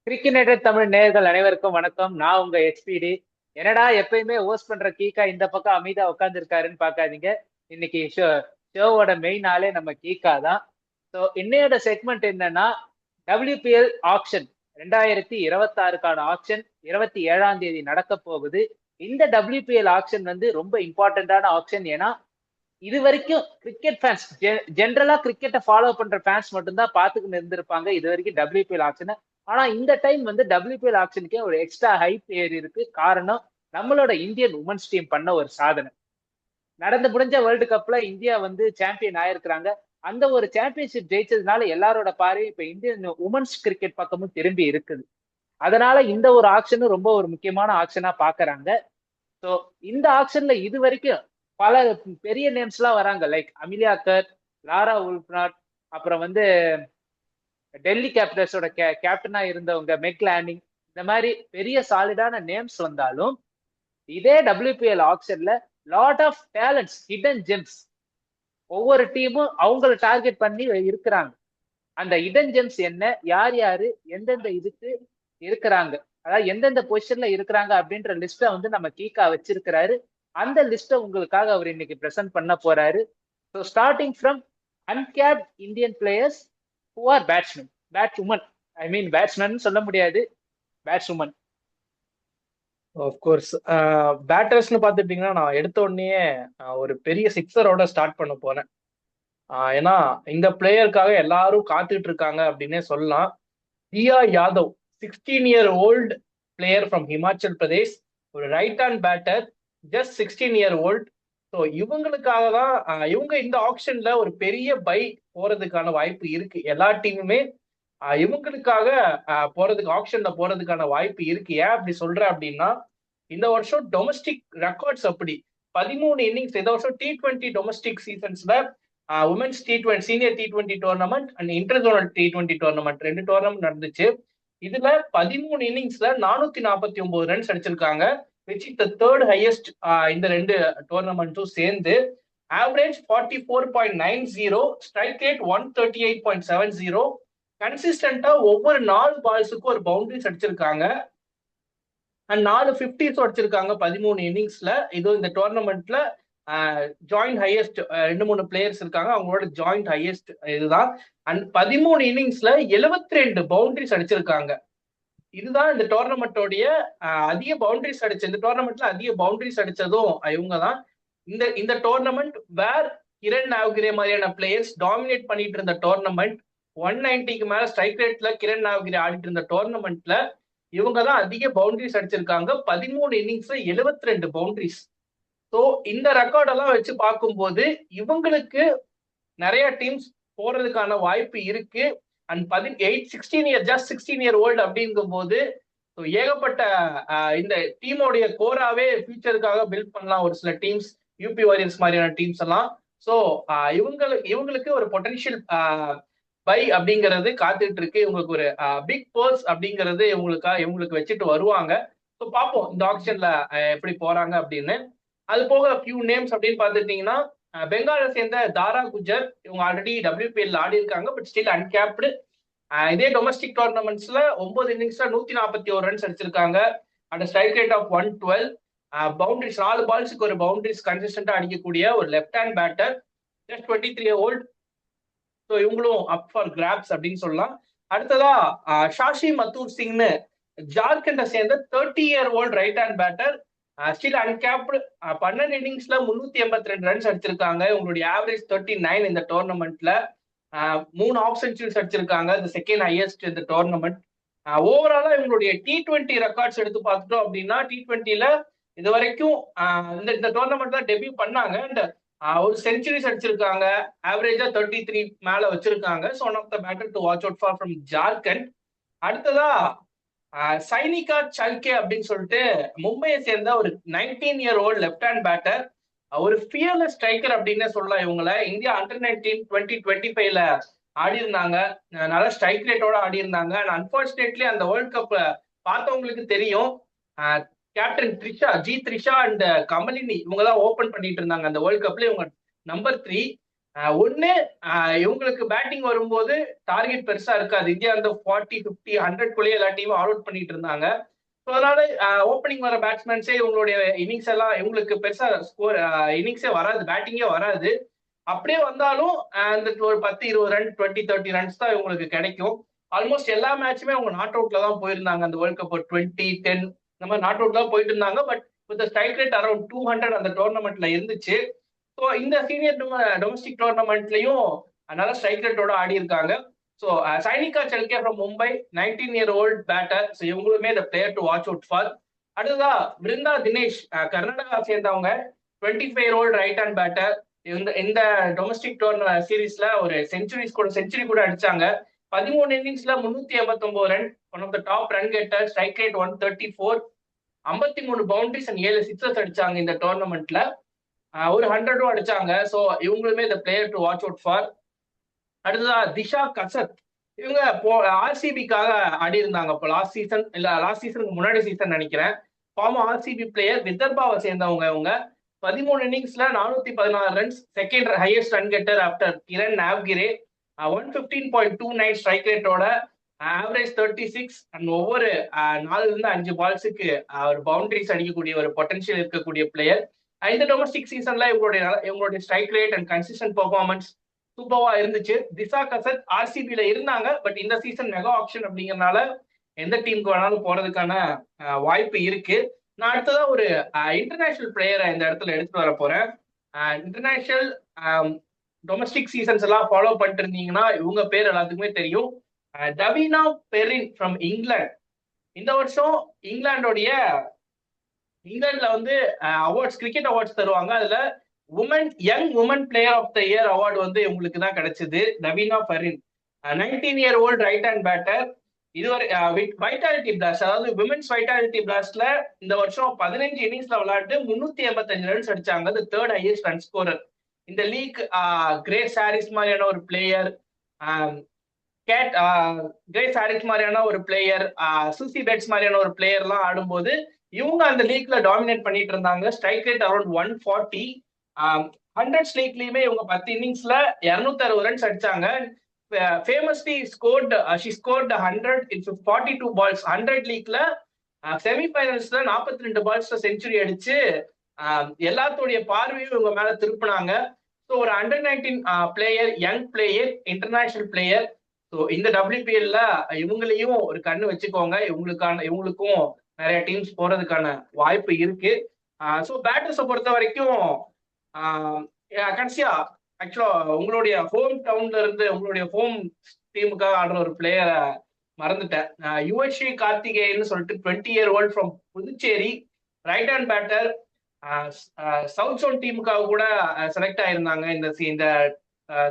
Cricket Tamil நேயர்கள் அனைவருக்கும் வணக்கம். நான் உங்க HPD. என்னடா எப்பயுமே ஹோஸ்ட் பண்ற கீகா இந்த பக்கம் அமைதியா உட்கார்ந்து இருக்காருன்னு பாக்காதீங்க. இன்னைக்கு ஷோவோட மெயின் ஆளே நம்ம கீகா தான். ஸோ இன்னையோட செக்மெண்ட் என்னன்னா, WPL ஆக்ஷன் 2026க்கான ஆக்ஷன் 27ஆம் தேதி நடக்க போகுது. இந்த WPL ஆக்ஷன் வந்து ரொம்ப இம்பார்ட்டன்டான ஆக்ஷன். ஏன்னா இது வரைக்கும் கிரிக்கெட் ஃபேன்ஸ், ஜென்ரலா கிரிக்கெட்டை ஃபாலோ பண்ற ஃபேன்ஸ் மட்டும்தான் பாத்துக்கிட்டு இருந்திருப்பாங்க இது வரைக்கும் WPL ஆக்ஷனை. ஆனா இந்த டைம் வந்து WPL ஆக்ஷனுக்கே ஒரு எக்ஸ்ட்ரா ஹைப் ஏறி இருக்கு. காரணம், நம்மளோட இந்தியன் உமன்ஸ் டீம் பண்ண ஒரு சாதனை. நடந்து முடிஞ்ச வேர்ல்டு கப்ல இந்தியா வந்து சாம்பியன் ஆயிருக்கிறாங்க. அந்த ஒரு சாம்பியன்ஷிப் ஜெயிச்சதுனால எல்லாரோட பார்வையும் இப்ப இந்தியன் உமன்ஸ் கிரிக்கெட் பக்கமும் திரும்பி இருக்குது. அதனால இந்த ஒரு ஆக்ஷனும் ரொம்ப ஒரு முக்கியமான ஆக்ஷனா பாக்குறாங்க. ஸோ இந்த ஆக்ஷன்ல இது வரைக்கும் பல பெரிய நேம்ஸ் எல்லாம் வராங்க. லைக் அமிலியா கர், லாரா உல்ஃப்நாட், அப்புறம் வந்து டெல்லி கேபிட்டல்ஸோட கேப்டனா இருந்தவங்க மெக் லேண்டிங். இந்த மாதிரி பெரிய சாலிடான நேம்ஸ் வந்தாலும் இதே WPL ஆக்ஷன்ல lot of talents, hidden gems, ஒவ்வொரு டீமும் அவங்கள டார்கெட் பண்ணி இருக்கிறாங்க. அந்த ஹிடன் ஜெம்ஸ் என்ன, யார் யாரு எந்தெந்த இதுக்கு இருக்கிறாங்க, அதாவது எந்தெந்த பொசிஷன்ல இருக்கிறாங்க அப்படின்ற லிஸ்ட்டை வந்து நம்ம கீக்கா வச்சிருக்கிறாரு. அந்த லிஸ்ட்டை உங்களுக்காக அவர் இன்னைக்கு பிரசன்ட் பண்ண போறாரு. So starting from uncapped Indian players who are batsman, batswoman, I mean batsman சொல்ல முடியாது, பேட்ஸ்வுமன். கோர்ஸ் பேட்டர்ஸ்னு பார்த்துட்டீங்கன்னா நான் எடுத்த உடனே ஒரு பெரிய சிக்ஸரோட ஸ்டார்ட் பண்ண போறேன். ஏன்னா இந்த பிளேயருக்காக எல்லாரும் காத்துட்டு இருக்காங்க அப்படின்னே சொல்லலாம். Diya Yadav, 16-year-old player from Himachal Pradesh, ஒரு right hand batter, just 16-year-old. So இவங்களுக்காக தான் இவங்க இந்த ஆப்ஷன்ல ஒரு பெரிய பை போறதுக்கான வாய்ப்பு இருக்கு. எல்லா டீமுமே இவங்களுக்காக போறதுக்கு ஆப்ஷன்ல போறதுக்கான வாய்ப்பு இருக்கு. ஏன் அப்படி சொல்றேன் அப்படின்னா, இந்த வருஷம் டொமஸ்டிக் ரெக்கார்ட்ஸ் அப்படி 13 இன்னிங்ஸ். இந்த வருஷம் T20 டொமஸ்டிக் சீசன்ஸ்ல women's T20 senior T20 tournament and interzonal T20 tournament 2 tournament நடந்துச்சு. இதுல 13 இன்னிங்ஸ்ல 449 ரன்ஸ் அடிச்சிருக்காங்க, which is the third highest இந்த 2 டோர்னமெண்ட்டும் சேர்ந்து. Average 44.90, strike rate 138.70. கன்சிஸ்டன்டா ஒவ்வொரு 4 பால்ஸுக்கும் ஒரு பவுண்டரிஸ் அடிச்சிருக்காங்க அண்ட் 4 50s அடிச்சிருக்காங்க 13 இன்னிங்ஸ்ல. இது இந்த டோர்னமெண்ட்ல ஜாயிண்ட் ஹையஸ்ட் 2-3 பிளேயர்ஸ் இருக்காங்க, அவங்களோட ஜாயிண்ட் ஹையஸ்ட் இதுதான். அண்ட் 13 இன்னிங்ஸ்ல 72 பவுண்டரிஸ் அடிச்சிருக்காங்க. இதுதான் இந்த டோர்னமெண்டோடைய அதிக பவுண்டரிஸ் அடிச்ச, இந்த டோர்னமெண்ட்ல அதிக பவுண்டரிஸ் அடிச்சதும் இவங்க தான். இந்த டோர்னமெண்ட் வேர் கிரண் நாவ்கிரே மாதிரியான பிளேயர்ஸ் டாமினேட் பண்ணிட்டு இருந்த டோர்னமெண்ட், 190க்கு மேல ஸ்ட்ரைக் ரேட்ல கிரண் நாவ்கிரே ஆடிட்டு இருந்த டோர்னமெண்ட்ல இவங்க தான் அதிக பவுண்டரிஸ் அடிச்சிருக்காங்க, 13 இன்னிங்ஸ்ல 72 பவுண்டரிஸ். ஸோ இந்த ரெக்கார்ட் எல்லாம் வச்சு பார்க்கும்போது இவங்களுக்கு நிறைய டீம்ஸ் போறதுக்கான வாய்ப்பு இருக்கு. அண்ட் 16-year-old அப்படிங்கும் போது ஏகப்பட்ட இந்த டீமோடைய கோராவே ஃபியூச்சருக்காக பில்ட் பண்ணலாம் ஒரு சில டீம்ஸ், யூபி வாரியர்ஸ் மாதிரியான டீம்ஸ் எல்லாம். ஸோ இவங்களுக்கு ஒரு பொட்டன்ஷியல் பை அப்படிங்கிறது காத்துட்டு இருக்கு. இவங்களுக்கு ஒரு பிக் பர்ஸ் அப்படிங்கிறது இவங்களுக்கு வச்சுட்டு வருவாங்க. ஸோ பார்ப்போம் இந்த ஆக்ஷன்ல எப்படி போறாங்க அப்படின்னு. அது போக ஃபியூ நேம்ஸ் அப்படின்னு பார்த்துட்டீங்கன்னா, பெங்காலை சேர்ந்த தாரா குஜர், இவங்க ஆல்ரெடி WPL ஆடி இருக்காங்க, பட் ஸ்டில் அன்கேப்டு. இதே டொமஸ்டிக் டோர்னமெண்ட்ஸ்ல 9 இன்னிங்ஸ்ல 141 ரன்ஸ் அடிச்சிருக்காங்க and strike rate of 112. Boundaries 4 பால்ஸுக்கு ஒரு பவுண்டரிஸ் கன்சிஸ்டன்டா அடிக்கக்கூடிய ஒரு left hand batter, just 23-year-old. So இவங்களும் அப் ஃபார் கிராப்ஸ் அப்படின்னு சொல்லலாம். அடுத்ததா ஷாஷி மத்தூர் சிங்னு ஜார்க்கண்டை சேர்ந்த 30-year-old right hand batter, still uncapped. 12 இன்னிங்ஸ்ல 382 ரன்ஸ் அடிச்சிருக்காங்க. உங்களுடைய ஆவரேஜ் 39 இந்த டோர்னமெண்ட்ல. 3 ஆஃப் செஞ்சுரிஸ் அடிச்சிருக்காங்க, இந்த செகண்ட் ஹையஸ்ட் இந்த டோர்னமெண்ட். ஓவராலா இவங்களுடைய T20 ரெக்கார்ட்ஸ் எடுத்து பார்த்துட்டோம் அப்படின்னா, T20ல இது வரைக்கும் இந்த டோர்னமெண்ட் தான் டெபியூ பண்ணாங்க அண்ட் ஒரு செஞ்சுரிஸ் அடிச்சிருக்காங்க, ஆவரேஜா 33 மேல வச்சிருக்காங்க. So one of the batter to watch out for from Jharkhand. அடுத்ததா சைனிகா சல்கே அப்படின்னு சொல்லிட்டு மும்பையை சேர்ந்த ஒரு 19-year-old லெஃப்ட் ஹேண்ட் பேட்டர், ஒரு ஃபியர்லெஸ் ஸ்ட்ரைக்கர் அப்படின்னு சொல்லலாம். இவங்கள இந்தியா Under-19 2025ல ஆடி இருந்தாங்க, நல்ல ஸ்ட்ரைக் ரேட்டோட ஆடி இருந்தாங்க. அண்ட் அன்பார்ச்சுனேட்லி அந்த வேர்ல்ட் கப் பார்த்தவங்களுக்கு தெரியும், கேப்டன் த்ரிஷா அண்ட் கமலினி இவங்க தான் ஓபன் பண்ணிட்டு இருந்தாங்க அந்த வேர்ல்ட் கப்ல. இவங்க நம்பர் 3. ஒண்ணு இவங்களுக்கு பேட்டிங் வரும்போது டார்கெட் பெருசா இருக்காது. இந்தியா வந்து 40, 50, 100 எல்லா டீமும் ஆல் அவுட் பண்ணிட்டு இருந்தாங்க. ஸோ அதனால ஓப்பனிங் வர பேட்ஸ்மேன்ஸே இவங்களுடைய இன்னிங்ஸ் எல்லாம் இவங்களுக்கு பெருசா ஸ்கோர் இன்னிங்ஸே வராது, பேட்டிங்கே வராது. அப்படியே வந்தாலும் அந்த ஒரு 10, 20 ரன், 20, 30 ரன்ஸ் தான் இவங்களுக்கு கிடைக்கும். ஆல்மோஸ்ட் எல்லா மேட்சுமே அவங்க நாட் அவுட்ல தான் போயிருந்தாங்க. அந்த வேர்ல்ட் கப் 20, 10 இந்த மாதிரி நாட் அவுட் தான் போயிட்டு இருந்தாங்க. But with strike rate around 200 அந்த டோர்னமெண்ட்ல இருந்துச்சு. ஸோ இந்த சீனியர் டொமஸ்டிக் டோர்னமெண்ட்லயும் நல்ல ஸ்ட்ரைக் ரேட்டோட ஆடி இருக்காங்க. So Sanika Chalke from Mumbai, 19-year-old batter. So இவங்களுமே இந்த player to watch out for. அடுத்ததா பிருந்தா தினேஷ், கர்நாடகா சேர்ந்தவங்க, 25-year-old ரைட் ஹேண்ட் பேட்டர். இந்த டொமஸ்டிக் சீரீஸ்ல ஒரு செஞ்சுரி கூட அடிச்சாங்க. 13 இன்னிங்ஸ்ல 389 run, one of the top run getter, strike rate 134, 53 boundaries and 7 sixes அடிச்சாங்க இந்த டோர்னமெண்ட்ல. ஒரு 100 அடிச்சாங்க. ஸோ இவங்களுமே இந்த player to watch out for. அடுத்ததா திஷா கசத், இவங்க ஆர்சிபிக்காக ஆடி இருந்தாங்க. இப்போ லாஸ்ட் சீசனுக்கு முன்னாடி சீசன் நினைக்கிறேன். ஃபார்மர் ஆர்சிபி பிளேயர், விதர்பாவை சேர்ந்தவங்க. இவங்க 13 இன்னிங்ஸ்ல 416 runs, second highest run getter after Kiran Navgire. 115.29 strike ரேட்டோட, ஆவரேஜ் 36 அண்ட் ஒவ்வொரு 4-5 பால்ஸுக்கு ஒரு பவுண்டரிஸ் அடிக்கக்கூடிய ஒரு பொட்டன்ஷியல் இருக்கக்கூடிய பிளேயர். இந்த டொமஸ்டிக் சீசன்ல இவங்களுடைய strike rate and consistent performance சூப்பர்வா இருந்துச்சு. திஷா கசத் ஆர்சிபில இருந்தாங்க. பட் இந்த சீசன் மெகா ஆப்ஷன் அப்படிங்கறதுனால எந்த டீமுக்கு வேணாலும் போறதுக்கான வாய்ப்பு இருக்கு. நான் அடுத்ததா ஒரு இன்டர்நேஷனல் பிளேயரை இந்த இடத்துல எடுத்துட்டு வர போறேன். இன்டர்நேஷனல் டொமஸ்டிக் சீசன்ஸ் எல்லாம் ஃபாலோ பண்ணிட்டு இருந்தீங்கன்னா இவங்க பேர் எல்லாத்துக்குமே தெரியும். Davina Perrin from England. இந்த வருஷம் இங்கிலாந்துல வந்து அவார்ட்ஸ், கிரிக்கெட் அவார்ட்ஸ் தருவாங்க. அதுல young woman player of the year award வந்து இவங்களுக்கு தான் கிடைச்சது. Davina Perrin, 19-year-old right hand batter. இதுவரை வைட்டாலிட்டி பிளாஸ்ட், அதாவது விமென்ஸ் வைட்டாலிட்டி பிளாஸ்ட்ல இந்த வருஷம் 15 இன்னிங்ஸ்ல விளையாட்டு 385 ரன்ஸ் அடிச்சாங்க. அது தேர்ட் ஹையஸ்ட் ரன் ஸ்கோரர் இந்த லீக். கிரேஸ் ஹாரிஸ் மாதிரியான ஒரு பிளேயர், கிரேஸ் ஹாரிஸ் மாதிரியான ஒரு பிளேயர், சூசி பெட்ஸ் மாதிரியான ஒரு பிளேயர் எல்லாம் ஆடும்போது இவங்க அந்த லீக்ல டாமினேட் பண்ணிட்டு இருந்தாங்க. Strike rate around 140. 100 லீக்லயுமே இவங்க 10 இன்னிங்ஸ்ல 260 ரன்ஸ் அடிச்சாங்க. Famously she scored 100 in 42 balls. 100 லீக்ல செமிஃபைனல்ஸ்ல 42 பால்ஸ்ல செஞ்சுரி அடிச்சு எல்லாத்தோடைய பார்வையும் இவங்க மேல திருப்பினாங்க. ஸோ ஒரு under 19 player, young player, international player. So இந்த WPL-ல இவங்களையும் ஒரு கண்ணு வச்சுக்கோங்க. இவங்களுக்கும் நிறைய டீம்ஸ் போறதுக்கான வாய்ப்பு இருக்கு. ஸோ பேட்டர்ஸை பொறுத்த வரைக்கும் கடைசியா ஆக்சுவலா உங்களுடைய ஹோம் டவுன்ல இருந்து உங்களுடைய ஹோம் டீமுக்காக ஆடுற ஒரு பிளேயரை மறந்துட்டேன். யுவஸ்ரீ கார்த்திகேயன் சொல்லிட்டு 20-year-old from Puducherry, right hand batter. South zone டீமுக்காக கூட செலக்ட் ஆயிருந்தாங்க இந்த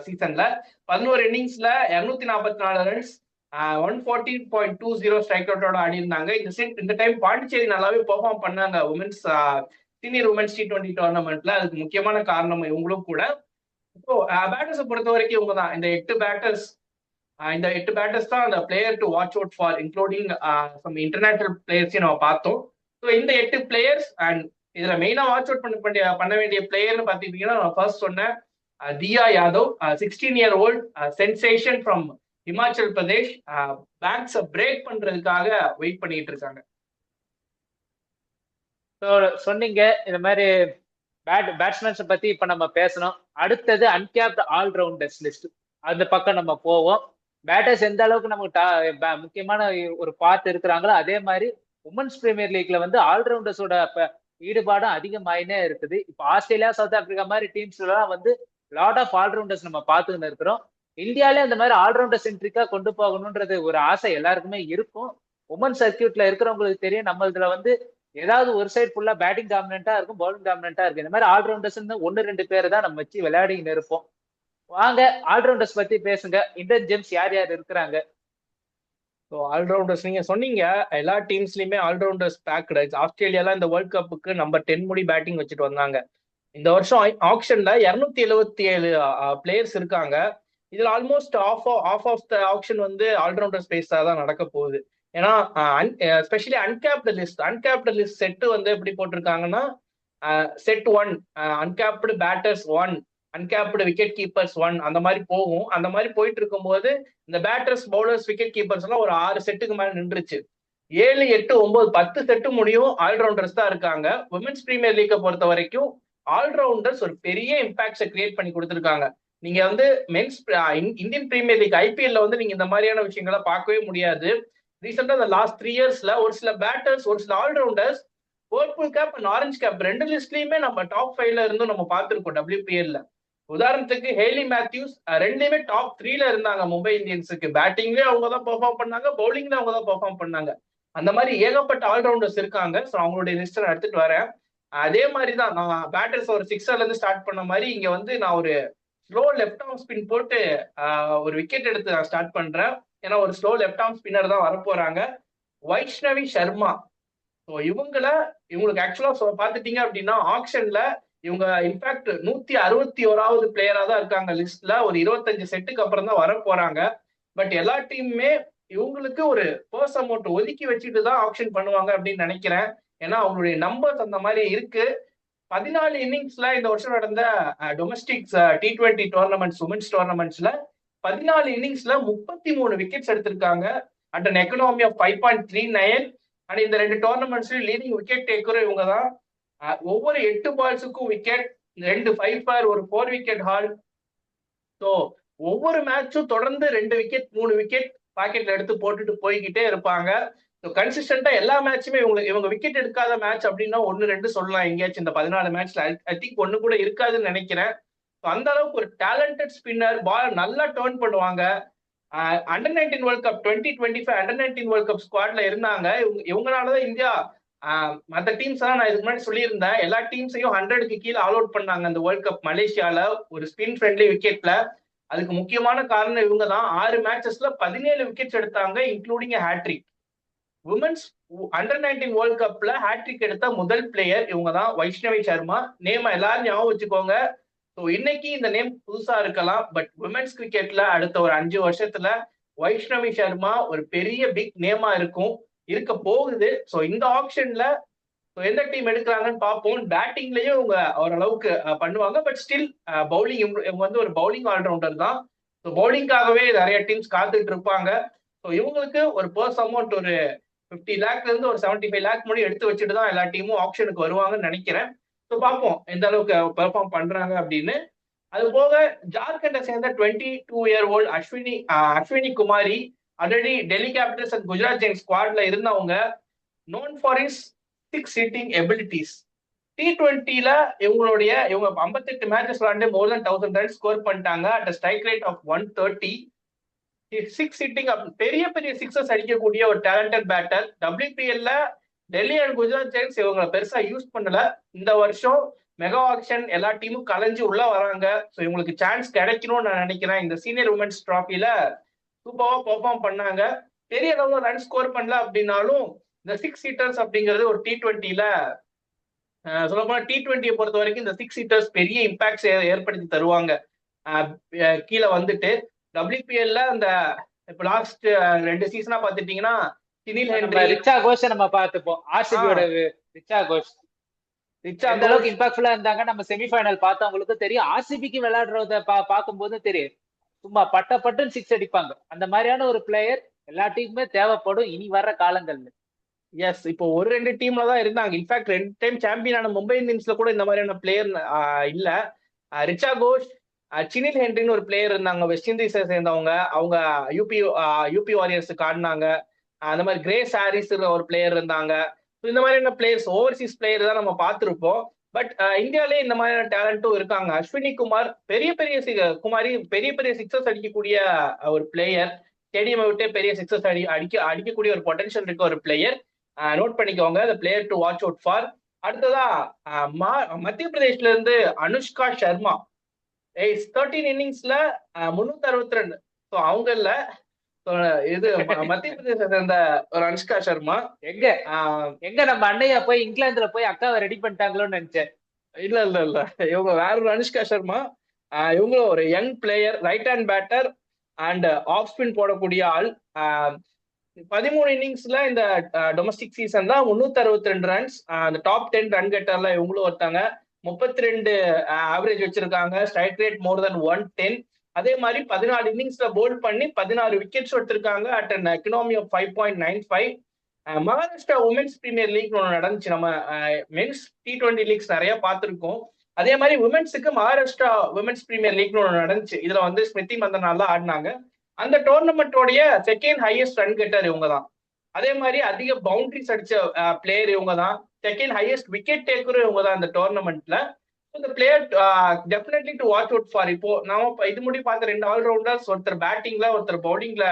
சீசன்ல. 11 இன்னிங்ஸ்ல 244 ரன்ஸ், 114.20 ஸ்ட்ரைக் அவுட்டோட ஆடி இருந்தாங்க. இந்த டைம் பாண்டிச்சேரி நல்லாவே பெர்ஃபார்ம் பண்ணாங்க சீனியர் உமன்ஸ் T20 டோர்னமெண்ட்ல. அதுக்கு முக்கியமான காரணம் இவங்களும் கூட. இப்போ பேட்டர்ஸை பொறுத்த வரைக்கும் இவங்க தான் இந்த 8 பேட்டர்ஸ் தான் அந்த player to watch out for, including some international பிளேயர்ஸையும் நம்ம பார்த்தோம். ஸோ இந்த 8 பிளேயர்ஸ் அண்ட் இதுல மெயினா வாட்ச் அவுட் பண்ண வேண்டிய பிளேயர்னு பாத்தீங்கன்னா நான் ஃபர்ஸ்ட் சொன்னேன் Diya Yadav, 16-year-old sensation from Himachal Pradesh. பேட்ஸை பிரேக் பண்றதுக்காக வெயிட் பண்ணிட்டு இருக்காங்க. சொன்னீங்க இந்த மாதிரி பேட்ஸ்மேன்ஸ் பத்தி இப்ப நம்ம பேசணும். அடுத்தது அன்கேப்ட் ஆல்ரவுண்டர்ஸ் லிஸ்ட், அந்த பக்கம் நம்ம போவோம். பேட்டர்ஸ் எந்த அளவுக்கு நமக்கு முக்கியமான ஒரு பார்ட் இருக்கிறாங்களோ அதே மாதிரி உமன்ஸ் பிரீமியர் லீக்ல வந்து ஆல்ரவுண்டர்ஸோட ஈடுபாடும் அதிகமாயினே இருக்குது. இப்போ ஆஸ்திரேலியா, சவுத் ஆப்பிரிக்கா மாதிரி டீம்ஸ் எல்லாம் வந்து லாட் ஆஃப் ஆல்ரவுண்டர்ஸ் நம்ம பார்த்துன்னு இருக்கிறோம். இந்தியாலே அந்த மாதிரி ஆல்ரவுண்டர் சென்ட்ரிக்கா கொண்டு போகணும்ன்றது ஒரு ஆசை எல்லாருக்குமே இருக்கும். உமன் சர்க்கியூட்ல இருக்கிறவங்களுக்கு தெரியும், நம்ம இதுல வந்து ஏதாவது ஒரு சைடு ஃபுல்லா பேட்டிங் டாமினண்டா இருக்கும், பவுலிங் டாமினண்டா இருக்கு. இந்த மாதிரி ஆல்ரவுண்டர்ஸ் 1-2 பேரை தான் நம்ம வச்சு விளையாடின்னு இருப்போம். வாங்க ஆல்ரவுண்டர்ஸ் பத்தி பேசுங்க. இந்தியன் ஜெம்ஸ் யார் யார் இருக்கிறாங்க? ஸோ ஆல்ரவுண்டர்ஸ் நீங்க சொன்னீங்க, எல்லா டீம்ஸ்லயுமே ஆல்ரவுண்டர்ஸ் பேக்டு. ஆஸ்திரேலியால இந்த வேர்ல்ட் கப்புக்கு நம்பர் 10 முடி பேட்டிங் வச்சுட்டு வந்தாங்க. இந்த வருஷம் ஆக்ஷன்ல 277 பிளேயர்ஸ் இருக்காங்க. இதுல almost of of the action வந்து ஆல்ரவுண்டர் ஸ்பேஸா தான் நடக்க போகுது. ஏன்னா ஸ்பெஷலி அன்கேப்டு லிஸ்ட் செட்டு வந்து எப்படி போட்டிருக்காங்கன்னா, set 1 uncapped batters 1, uncapped wicket keepers 1 அந்த மாதிரி போகும். அந்த மாதிரி போயிட்டு இருக்கும்போது இந்த பேட்டர்ஸ் பவுலர்ஸ் விக்கெட் கீப்பர்ஸ் எல்லாம் ஒரு 6 செட்டுக்கு மேல நின்றுச்சு. 7, 8, 9, 10 செட்டு முடியும் ஆல்ரவுண்டர்ஸ் தான் இருக்காங்க. விமென்ஸ் பிரீமியர் லீக்கை பொறுத்த வரைக்கும் ஆல்ரவுண்டர்ஸ் ஒரு பெரிய இம்பாக்ட்ஸை கிரியேட் பண்ணி கொடுத்துருக்காங்க. நீங்க வந்து மென்ஸ் இந்தியன் பிரீமியர் லீக் ஐபிஎல்ல வந்து நீங்க இந்த மாதிரியான விஷயங்களை பார்க்கவே முடியாது. ரீசெண்டா இந்த லாஸ்ட் 3 இயர்ஸ்ல ஒரு சில பேட்டர்ஸ், ஒரு சில all-rounders purple cap and orange cap 2 லிஸ்ட்லயுமே நம்ம டாப் 5ல இருந்தும் நம்ம பார்த்திருக்கோம் WPL. உதாரணத்துக்கு ஹேலி மேத்யூஸ் 2லயுமே டாப் 3ல இருந்தாங்க. மும்பை இந்தியன்ஸுக்கு பேட்டிங்லயே அவங்க தான் பெர்ஃபார்ம் பண்ணாங்க, பவுலிங்ல அவங்க தான் பெர்ஃபார்ம் பண்ணாங்க. அந்த மாதிரி ஏகப்பட்ட ஆல்ரவுண்டர்ஸ் இருக்காங்க. ஸோ அவங்களுடைய லிஸ்ட் நான் எடுத்துட்டு வரேன். அதே மாதிரி தான் நான் பேட்டர்ஸ் ஒரு 6ல இருந்து ஸ்டார்ட் பண்ண மாதிரி இங்க வந்து நான் ஒரு ஸ்லோ லெஃப்ட் ஆர்ம் ஸ்பின் போட்டு ஒரு விக்கெட் எடுத்து நான் ஸ்டார்ட் பண்றேன். ஏன்னா ஒரு ஸ்லோ லெஃப்ட் ஆர்ம் ஸ்பின்னர் தான் வரப்போறாங்க, வைஷ்ணவி சர்மா. ஸோ இவங்களுக்கு ஆக்சுவலா பாத்துட்டீங்க அப்படின்னா ஆக்ஷன்ல இவங்க இன்ஃபேக்ட் 161வது பிளேயரா தான் இருக்காங்க லிஸ்ட்ல. ஒரு 25 செட்டுக்கு அப்புறம் தான் வர போறாங்க. பட் எல்லா டீமுமே இவங்களுக்கு ஒரு பர்ஸ் அமௌண்ட் ஒதுக்கி வச்சுட்டு தான் ஆக்ஷன் பண்ணுவாங்க அப்படின்னு நினைக்கிறேன். ஏன்னா அவங்களுடைய நம்பர்ஸ் அந்த மாதிரி இருக்கு. 14 இன்னிங்ஸ்ல இந்த வருஷம் நடந்த டொமஸ்டிக் T20 டோர்னமெண்ட்ஸ், உமன்ஸ் டோர்னமெண்ட்ஸ்ல 14 இன்னிங்ஸ்ல 33 விக்கெட்ஸ் எடுத்திருக்காங்க at an economy of 5.39. And இந்த 2 டோர்னமெண்ட்ஸ்லயும் லீடிங் விக்கெட் டேக்கரும் இவங்க தான். ஒவ்வொரு 8 பால்ஸுக்கும் விக்கெட், 2 5-4, ஒரு 4 விக்கெட் ஹால். ஸோ ஒவ்வொரு மேட்சும் தொடர்ந்து 2 விக்கெட் 3 விக்கெட் பாக்கெட்ல எடுத்து போட்டுட்டு போய்கிட்டே இருப்பாங்க. ஸோ கன்சிஸ்டன்டா எல்லா மேட்சுமே இவங்க விக்கெட் எடுக்காத மேட்ச் அப்படின்னா 1-2 சொல்லலாம் எங்கேயாச்சும். இந்த 14 மேட்ச்ல ஐ திங்க் 1 கூட இருக்காதுன்னு நினைக்கிறேன். அந்த அளவுக்கு ஒரு டேலண்டட் ஸ்பின்னர், பால் நல்லா டர்ன் பண்ணுவாங்க. Under 19 world cup 2025 under 19 world cup ஸ்குவாட்ல இருந்தாங்க. இவங்களாலதான் இந்தியா மற்ற டீம்ஸ் எல்லாம் நான் இதுக்கு முன்னாடி சொல்லியிருந்தேன், எல்லா டீம்ஸையும் 100க்கு கீழே ஆல் அவுட் பண்ணாங்க அந்த வேர்ல்ட் கப் மலேசியால ஒரு ஸ்பின் ஃப்ரெண்ட்லி விக்கெட்ல. அதுக்கு முக்கியமான காரணம் இவங்க தான். 6 மேட்சஸ்ல 17 விக்கெட்ஸ் எடுத்தாங்க, including hat-trick. Women's under 19 world கப்ல ஹேட்ரிக் எடுத்த முதல் பிளேயர் இவங்க தான், வைஷ்ணவி சர்மா. நேம் எல்லாரும் ஞாபகம் வச்சுக்கோங்க. ஸோ இன்னைக்கு இந்த நேம் புதுசா இருக்கலாம், பட் விமென்ஸ் கிரிக்கெட்ல அடுத்த ஒரு 5 வருஷத்துல வைஷ்ணவி சர்மா ஒரு பெரிய பிக் நேமா இருக்க போகுது. ஸோ இந்த ஆப்ஷன்ல எந்த டீம் எடுக்கிறாங்கன்னு பார்ப்போம். பேட்டிங்லயும் இவங்க ஓரளவுக்கு பண்ணுவாங்க, பட் ஸ்டில் பவுலிங் இவங்க வந்து ஒரு பவுலிங் ஆல்ரவுண்டர் தான். ஸோ பவுலிங்காகவே நிறைய டீம்ஸ் காத்துட்டு இருப்பாங்க. ஸோ இவங்களுக்கு ஒரு பர்ஸ் அமௌண்ட் ஒரு 50 லேக்ல இருந்து ஒரு 75 லேக் முடியும் எடுத்து வச்சுட்டு தான் எல்லா டீமும் ஆப்ஷனுக்கு வருவாங்கன்னு நினைக்கிறேன். ஸோ பார்ப்போம் எந்த அளவுக்கு பெர்ஃபார்ம் பண்றாங்க அப்படின்னு. அது போக ஜார்க்கண்டை சேர்ந்த 22-year-old Ashwini Kumari already Delhi Capitals and Gujarat Giants ஸ்குவாட்ல இருந்தவங்க, known for is 6 hitting abilities. T20ல இவங்க 58 மேட்சஸ் விளையாண்டு மோர் தென் 1000 ரன் ஸ்கோர் பண்ணிட்டாங்க at strike rate of 130. 6 hitting, பெரிய பெரிய சிக்ஸஸ் அடிக்கக்கூடிய ஒரு talented batter. WPL Delhi and Gujarat Giants இவங்களை பெருசா யூஸ் பண்ணல. இந்த வருஷம் மெகா ஆக்ஷன் எல்லா டீமும் கலைஞ்சு உள்ள வராங்க. ஸோ இவங்களுக்கு சான்ஸ் கிடைக்கணும்னு நான் நினைக்கிறேன். இந்த சீனியர் உமன்ஸ் டிராஃபில சூப்பரா பெர்ஃபார்ம் பண்ணாங்க. பெரிய அளவுல ரன் ஸ்கோர் பண்ணல அப்படின்னாலும் இந்த 6 ஹிட்டர்ஸ் அப்படிங்கிறது ஒரு T20ல சொல்லப்போனா T20 பொறுத்த வரைக்கும் இந்த 6 ஹிட்டர்ஸ் பெரிய இம்பாக்ட்ஸ் ஏற்படுத்தி தருவாங்க. கீழே வந்துட்டு WPL அந்த இப்ப லாஸ்ட் 2 சீசனா பாத்துட்டீங்கன்னா சினில் ஹென்ரி, ரிச்சா கோஷ் நம்ம பார்த்துப்போம். RCBயோட ரிச்சா கோஷ் அந்த அளவுக்கு இம்பாக்ட்ஃபுல்லா இருந்தாங்க. நம்ம செமிஃபைனல் பார்த்தவங்களுக்கு தெரியும். RCBக்கு விளையாடுறத பார்க்கும்போது தெரியும், சும்மா பட்டுன்னு 6 அடிப்பாங்க. அந்த மாதிரியான ஒரு பிளேயர் எல்லா டீமுமே தேவைப்படும் இனி வர்ற காலங்கள்ல. எஸ், இப்போ ஒரு 2 டீம்ல தான் இருந்தாங்க. இன்ஃபேக்ட் 2 டைம் சாம்பியன் ஆன மும்பை இந்தியன்ஸ்ல கூட இந்த மாதிரியான பிளேயர் இல்ல. ரிச்சா கோஷ், சினில் ஹென்ரின்னு ஒரு பிளேயர் இருந்தாங்க, வெஸ்ட் இண்டீஸை சேர்ந்தவங்க. அவங்க யூபி வாரியர்ஸுக்கு ஆடினாங்க. அந்த மாதிரி கிரேஸ் ஹாரிஸ் ஒரு பிளேயர் இருந்தாங்க. இந்த மாதிரியான பிளேயர்ஸ், ஓவர்சீஸ் பிளேயர் தான் நம்ம பார்த்துருப்போம். பட் இந்தியாலே இந்த மாதிரியான டேலண்ட்டும் இருக்காங்க. அஸ்வினி குமார் பெரிய பெரிய சிக்ஸஸ் அடிக்கக்கூடிய ஒரு பிளேயர். ஸ்டேடியம் விட்டே பெரிய சிக்ஸஸ் அடிக்கக்கூடிய ஒரு பொட்டன்ஷியல் இருக்க ஒரு பிளேயர். நோட் பண்ணிக்கோங்க, the player to watch out for. அடுத்ததா மத்திய பிரதேஷ்ல இருந்து அனுஷ்கா சர்மா. 13 இன்னிங்ஸ்ல 362. ஸோ அவங்க இல்ல, இது மத்திய பிரதேச சேர்ந்த ஒரு அனுஷ்கா சர்மா. எங்க நம்ம அண்ணையா போய் இங்கிலாந்துல போய் அக்காவை ரெடி பண்ணிட்டாங்களோன்னு நினைச்சேன். இல்ல இவங்க வேற ஒரு அனுஷ்கா சர்மா. இவங்களும் ஒரு young player, right hand batter and off spin போடக்கூடிய ஆள். 13 இன்னிங்ஸ்ல இந்த டொமஸ்டிக் சீசன் தான் 362 ரன்ஸ். அந்த டாப் 10 ரன் கெட்டர்ல இவங்களும் ஒருத்தாங்க. 32 ஆவரேஜ் வச்சிருக்காங்க. ஸ்ட்ரைக் ரேட் மோர் தென் 110. அதே மாதிரி 14 இன்னிங்ஸ்ல போல்ட் பண்ணி 16 விக்கெட்ஸ் எடுத்திருக்காங்க at an economy of 5.95. Maharashtra women's premier league ஒன்று நடந்துச்சு. நம்ம மென்ஸ் T20 லீக்ஸ் நிறைய பார்த்துருக்கோம். அதே மாதிரி உமன்ஸுக்கு மகாராஷ்டிரா உமன்ஸ் பிரீமியர் லீக்னு ஒன்று நடந்துச்சு. இதுல வந்து ஸ்மிருதி மந்தனால தான் ஆடினாங்க. அந்த டோர்னமெண்டோடைய செகண்ட் ஹையஸ்ட் ரன் கெட்டர் இவங்க தான். அதே மாதிரி அதிக பவுண்டரிஸ் அடிச்ச பிளேயர் இவங்க தான். செகண்ட் ஹையஸ்ட் விக்கெட் டேக்கரும் இவங்க தான் இந்த டோர்னமெண்ட்ல. இந்த player definitely to watch out for. இப்போ நாம இது முடி பார்த்த 2 ஆல்ரவுண்டர்ஸ், ஒருத்தர் பேட்டிங்ல ஒருத்தர் பவுலிங்ல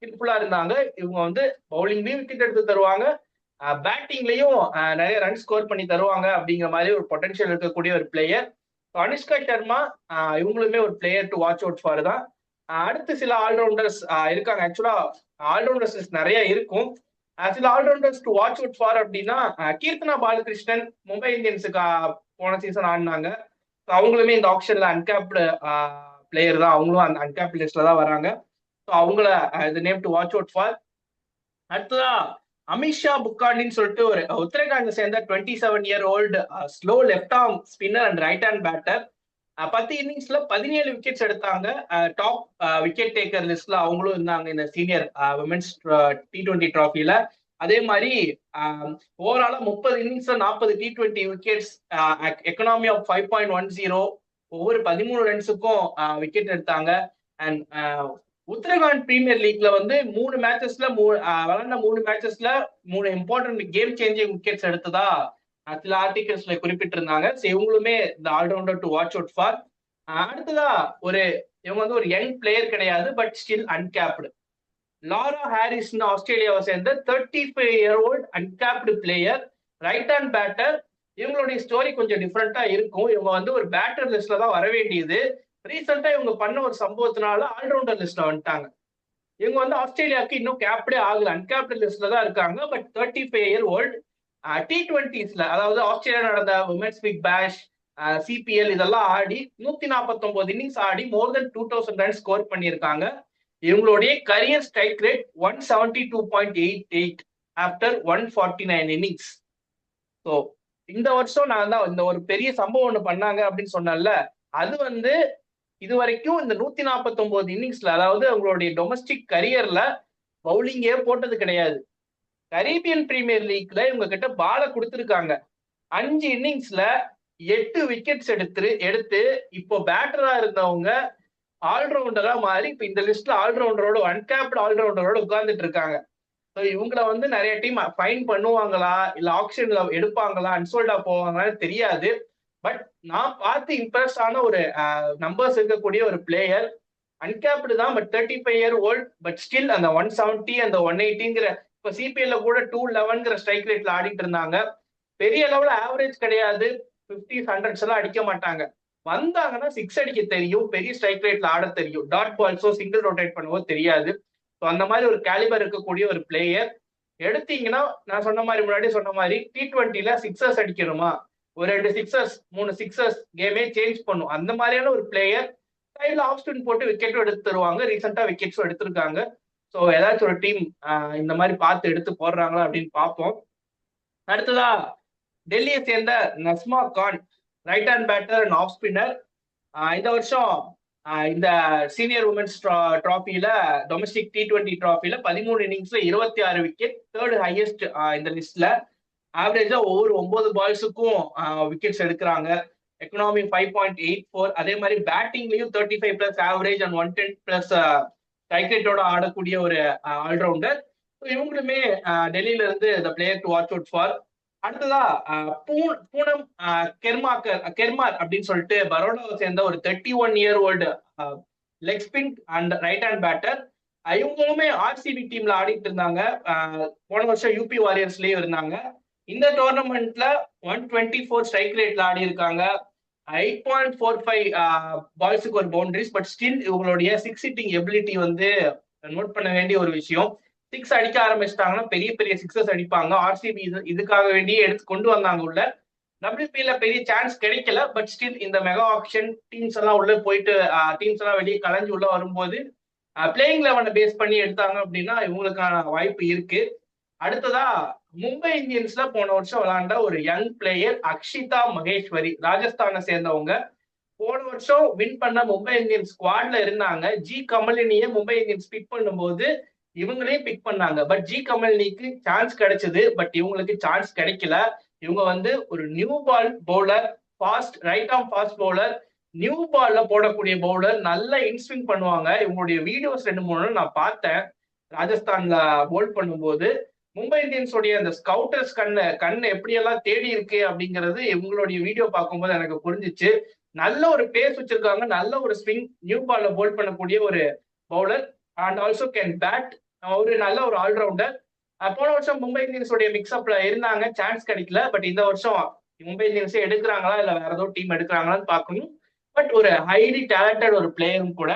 ஹெல்ப்ஃபுல்லா இருந்தாங்க. இவங்க வந்து பவுலிங்லயும் விக்கெட் எடுத்து தருவாங்க, பேட்டிங்லயும் நிறைய ரன் ஸ்கோர் பண்ணி தருவாங்க அப்படிங்கிற மாதிரி ஒரு பொட்டன்ஷியல் இருக்கக்கூடிய ஒரு பிளேயர். அனுஷ்கா சர்மா இவங்களுமே ஒரு player to watch out for தான். அடுத்து சில ஆல்ரவுண்டர்ஸ் இருக்காங்க. ஆக்சுவலா ஆல்ரவுண்டர்ஸ் நிறைய இருக்கும். சில all-rounders to watch out for அப்படின்னா கீர்த்தனா பாலகிருஷ்ணன் மும்பை இந்தியன்ஸுக்கு போன சீசன் ஆடினாங்க. அவங்களுமே இந்த ஆப்ஷன்ல அன்கேப்டு பிளேயர் தான். அவங்களும் அந்த அன்கேப்டு லிஸ்ட்ல தான் வராங்க. அவங்கள name to watch out for. அடுத்ததா அமித்ஷா புக்காண்டின்னு சொல்லிட்டு ஒரு உத்தரகாண்ட் சேர்ந்த 27-year-old slow left arm spinner and right hand batter. 10 இன்னிங்ஸ்ல 17 விக்கெட்ஸ் எடுத்தாங்க. டாப் விக்கெட் டேக்கர் லிஸ்ட்ல அவங்களும் இருந்தாங்க இந்த சீனியர் விமென்ஸ் T20 டிராஃபில. அதே மாதிரி ஓவராலா 30 இன்னிங்ஸ்ல 40 T20 விக்கெட்ஸ், எக்கனாமி ஆஃப் 5.10. ஒவ்வொரு 13 ரன்ஸுக்கும் விக்கெட் எடுத்தாங்க. அண்ட் உத்தரகாண்ட் பிரீமியர் லீக்ல வந்து 3 மேட்சஸ்ல விளையாண்ட 3 மேட்சஸ்ல 3 இம்பார்ட்டன்ட் கேம் சேஞ்சிங் விக்கெட்ஸ் எடுத்ததா சில ஆர்டிகல்ஸ்ல குறிப்பிட்டிருந்தாங்க. இவங்களுமே இந்த allrounder to watch out for. அடுத்ததா இவங்க வந்து ஒரு யங் பிளேயர் கிடையாது, but still uncapped. Lara Harris ஆஸ்திரேலியாவை சேர்ந்த 35-year-old uncapped player, right hand batter. இவங்களுடைய ஸ்டோரி கொஞ்சம் டிஃப்ரெண்டா இருக்கும். இவங்க வந்து ஒரு பேட்டர் லிஸ்ட்ல தான் வர வேண்டியது. ரீசெண்டா இவங்க பண்ண ஒரு சம்பவத்தினால ஆல்ரவுண்டர் லிஸ்ட்ல வந்துட்டாங்க. இவங்க வந்து ஆஸ்திரேலியாவுக்கு இன்னும் கேப்டே ஆகல, அன்கேப்டு லிஸ்ட்ல தான் இருக்காங்க. பட் 35-year-old T20ஸ்ல, அதாவது ஆஸ்திரேலியா நடந்த உமன்ஸ் பிக் பேஷ், CPL இதெல்லாம் ஆடி 149 இன்னிங்ஸ் ஆடி மோர் தென் 2000 ரன் ஸ்கோர் பண்ணியிருக்காங்க. இவங்களுடைய career strike rate 172.88 after 149 innings. So இந்த வருஷம் நான் தான் இந்த ஒரு பெரிய சம்பவம் ஒன்று பண்ணாங்க அப்படின்னு சொன்னேன்ல, அது வந்து இது வரைக்கும் இந்த 149 இன்னிங்ஸ்ல, அதாவது அவங்களுடைய டொமஸ்டிக் கரியர்ல பவுலிங்கே போட்டது கிடையாது. கரீபியன் பிரீமியர் லீக்ல இவங்க கிட்ட பால கொடுத்துருக்காங்க. 5 இன்னிங்ஸ்ல 8 விக்கெட்ஸ் எடுத்து இப்போ பேட்டரா இருந்தவங்க ஆல்ரவுண்டரா மாறி இப்ப இந்த லிஸ்ட்ல ஆல்ரவுண்டரோட அன்கேப்டு ஆல்ரவுண்டரோட உட்கார்ந்துட்டு இருக்காங்க. ஸோ இவங்களை வந்து நிறைய டீம் ஃபைன் பண்ணுவாங்களா, இல்ல ஆக்ஷன்ல எடுப்பாங்களா, அன்சோல்டா போவாங்களான்னு தெரியாது. பட் நான் பார்த்து இம்ப்ரெஸ் ஆன ஒரு நம்பர்ஸ் இருக்கக்கூடிய ஒரு பிளேயர். அன்கேப்டு தான், பட் 35-year-old, பட் ஸ்டில் அந்த 170 அந்த 180ங்கிற, இப்போ CPL கூட 211ங்கிற ஸ்ட்ரைக் ரேட்ல ஆடிட்டு இருந்தாங்க. பெரிய லெவல் ஆவரேஜ் கிடையாது, 50s 100s எல்லாம் அடிக்க மாட்டாங்க. வந்தாங்கன்னா 6 அடிக்க தெரியும், பெரிய ஸ்ட்ரைக் ரேட்ல ஆட தெரியும், டாட் பால்ஸோ சிங்கிள் ரொட்டேட் பண்ணவோ தெரியாது. ஸோ அந்த மாதிரி ஒரு கேலிபர் இருக்கக்கூடிய ஒரு பிளேயர் எடுத்தீங்கன்னா, நான் சொன்ன மாதிரி முன்னாடி சொன்ன மாதிரி T20ல சிக்ஸர்ஸ் அடிக்கணுமா, ஒரு 2 சிக்ஸர்ஸ் 3 சிக்ஸர்ஸ் கேமே சேஞ்ச் பண்ணும். அந்த மாதிரியான ஒரு பிளேயர் சைட்ல ஆஃப் ஸ்பின் போட்டு விக்கெட்டும் எடுத்து தருவாங்க. ரீசெண்டா விக்கெட்ஸும் எடுத்திருக்காங்க. ஸோ ஏதாச்சும் ஒரு டீம் இந்த மாதிரி பார்த்து எடுத்து போடுறாங்களா அப்படின்னு பார்ப்போம். அடுத்ததா டெல்லியை சேர்ந்த Nazma Khan, right hand batter and off spinner. இந்த வருஷம் இந்த சீனியர் உமன்ஸ் டிராஃபில, டொமஸ்டிக் T20 டிராஃபில 13 இன்னிங்ஸ்ல 26 விக்கெட், தேர்ட் ஹையஸ்ட் இந்த லிஸ்ட்ல. ஆவரேஜா ஒவ்வொரு 9 பால்ஸுக்கும் விக்கெட்ஸ் எடுக்கிறாங்க. எக்கனாமி 5.84. அதே மாதிரி பேட்டிங்லயும் 35+ ஆவரேஜ் அண்ட் 110+ ஸ்ட்ரைக் ரேட்டோட ஆடக்கூடிய ஒரு ஆல்ரவுண்டர். இவங்களுமே டெல்லியில இருந்து இந்த player to watch out for. அடுத்ததா பூனம் கெர்மார் அப்படின்னு சொல்லிட்டு பரோடாவை சேர்ந்த ஒரு 31-year-old leg spin and right hand batter. இவங்களுமே RCB டீம்ல ஆடிட்டு இருந்தாங்க. போன வருஷம் UP வாரியர்ஸ்லயும் இருந்தாங்க. இந்த டோர்னமெண்ட்ல 124 ஸ்ட்ரைக் ரேட்ல ஆடி இருக்காங்க. 8.45 பால்ஸுக்கு ஒரு பவுண்டரிஸ். பட் ஸ்டில் இவங்களுடைய 6 ஹிட்டிங் எபிலிட்டி வந்து நோட் பண்ண வேண்டிய ஒரு விஷயம். 6 அடிக்க ஆரம்பிச்சிட்டாங்கன்னா பெரிய பெரிய சிக்ஸஸ் அடிப்பாங்க. RCB இதுக்காக வேண்டியே எடுத்து கொண்டு வந்தாங்க உள்ள. WPல பெரிய சான்ஸ் கிடைக்கல. பட் ஸ்டில் இந்த மெகா ஆக்ஷன் டீம்ஸ் எல்லாம் உள்ள போயிட்டு டீம்ஸ் எல்லாம் வெளியே கலைஞ்சு உள்ள வரும்போது பிளேயிங் லெவனை பேஸ் பண்ணி எடுத்தாங்க அப்படின்னா இவங்களுக்கான வாய்ப்பு இருக்கு. அடுத்ததா மும்பை இந்தியன்ஸ்ல போன வருஷம் விளையாண்ட ஒரு யங் பிளேயர் அக்ஷிதா மகேஸ்வரி, ராஜஸ்தானை சேர்ந்தவங்க. போன வருஷம் வின் பண்ண மும்பை இந்தியன்ஸ் ஸ்குவாட்ல இருந்தாங்க. ஜி கமலினிய மும்பை இந்தியன்ஸ் பிக் பண்ணும்போது இவங்களையும் பிக் பண்ணாங்க. பட் ஜி கமலினிக்கு சான்ஸ் கிடைச்சது, பட் இவங்களுக்கு சான்ஸ் கிடைக்கல. இவங்க வந்து ஒரு new ball bowler, fast right arm fast bowler, new பால்ல போடக்கூடிய பவுலர், நல்ல இன்ஸ்விங் பண்ணுவாங்க. இவங்களுடைய வீடியோஸ் 2-3 நான் பார்த்தேன் ராஜஸ்தான்ல போல் பண்ணும்போது. மும்பை இந்தியன்ஸோடைய அந்த ஸ்கவுட்டர்ஸ் கண்ணு எப்படியெல்லாம் தேடி இருக்கு அப்படிங்கிறது இவங்களுடைய வீடியோ பார்க்கும்போது எனக்கு புரிஞ்சிச்சு. நல்ல ஒரு பேஸ் வச்சிருக்காங்க, நல்ல ஒரு ஸ்விங், நியூ பால்ல போல் பண்ணக்கூடிய ஒரு bowler and also can bat. ஒரு நல்ல ஒரு ஆல்ரவுண்டர். போன வருஷம் மும்பை இந்தியன்ஸோடைய மிக்ஸ்அப்ல இருந்தாங்க, சான்ஸ் கிடைக்கல. பட் இந்த வருஷம் மும்பை இந்தியன்ஸே எடுக்கிறாங்களா இல்ல வேற ஏதோ டீம் எடுக்கிறாங்களான்னு பார்க்கணும். பட் ஒரு ஹைலி டேலண்டட் ஒரு பிளேயரும் கூட.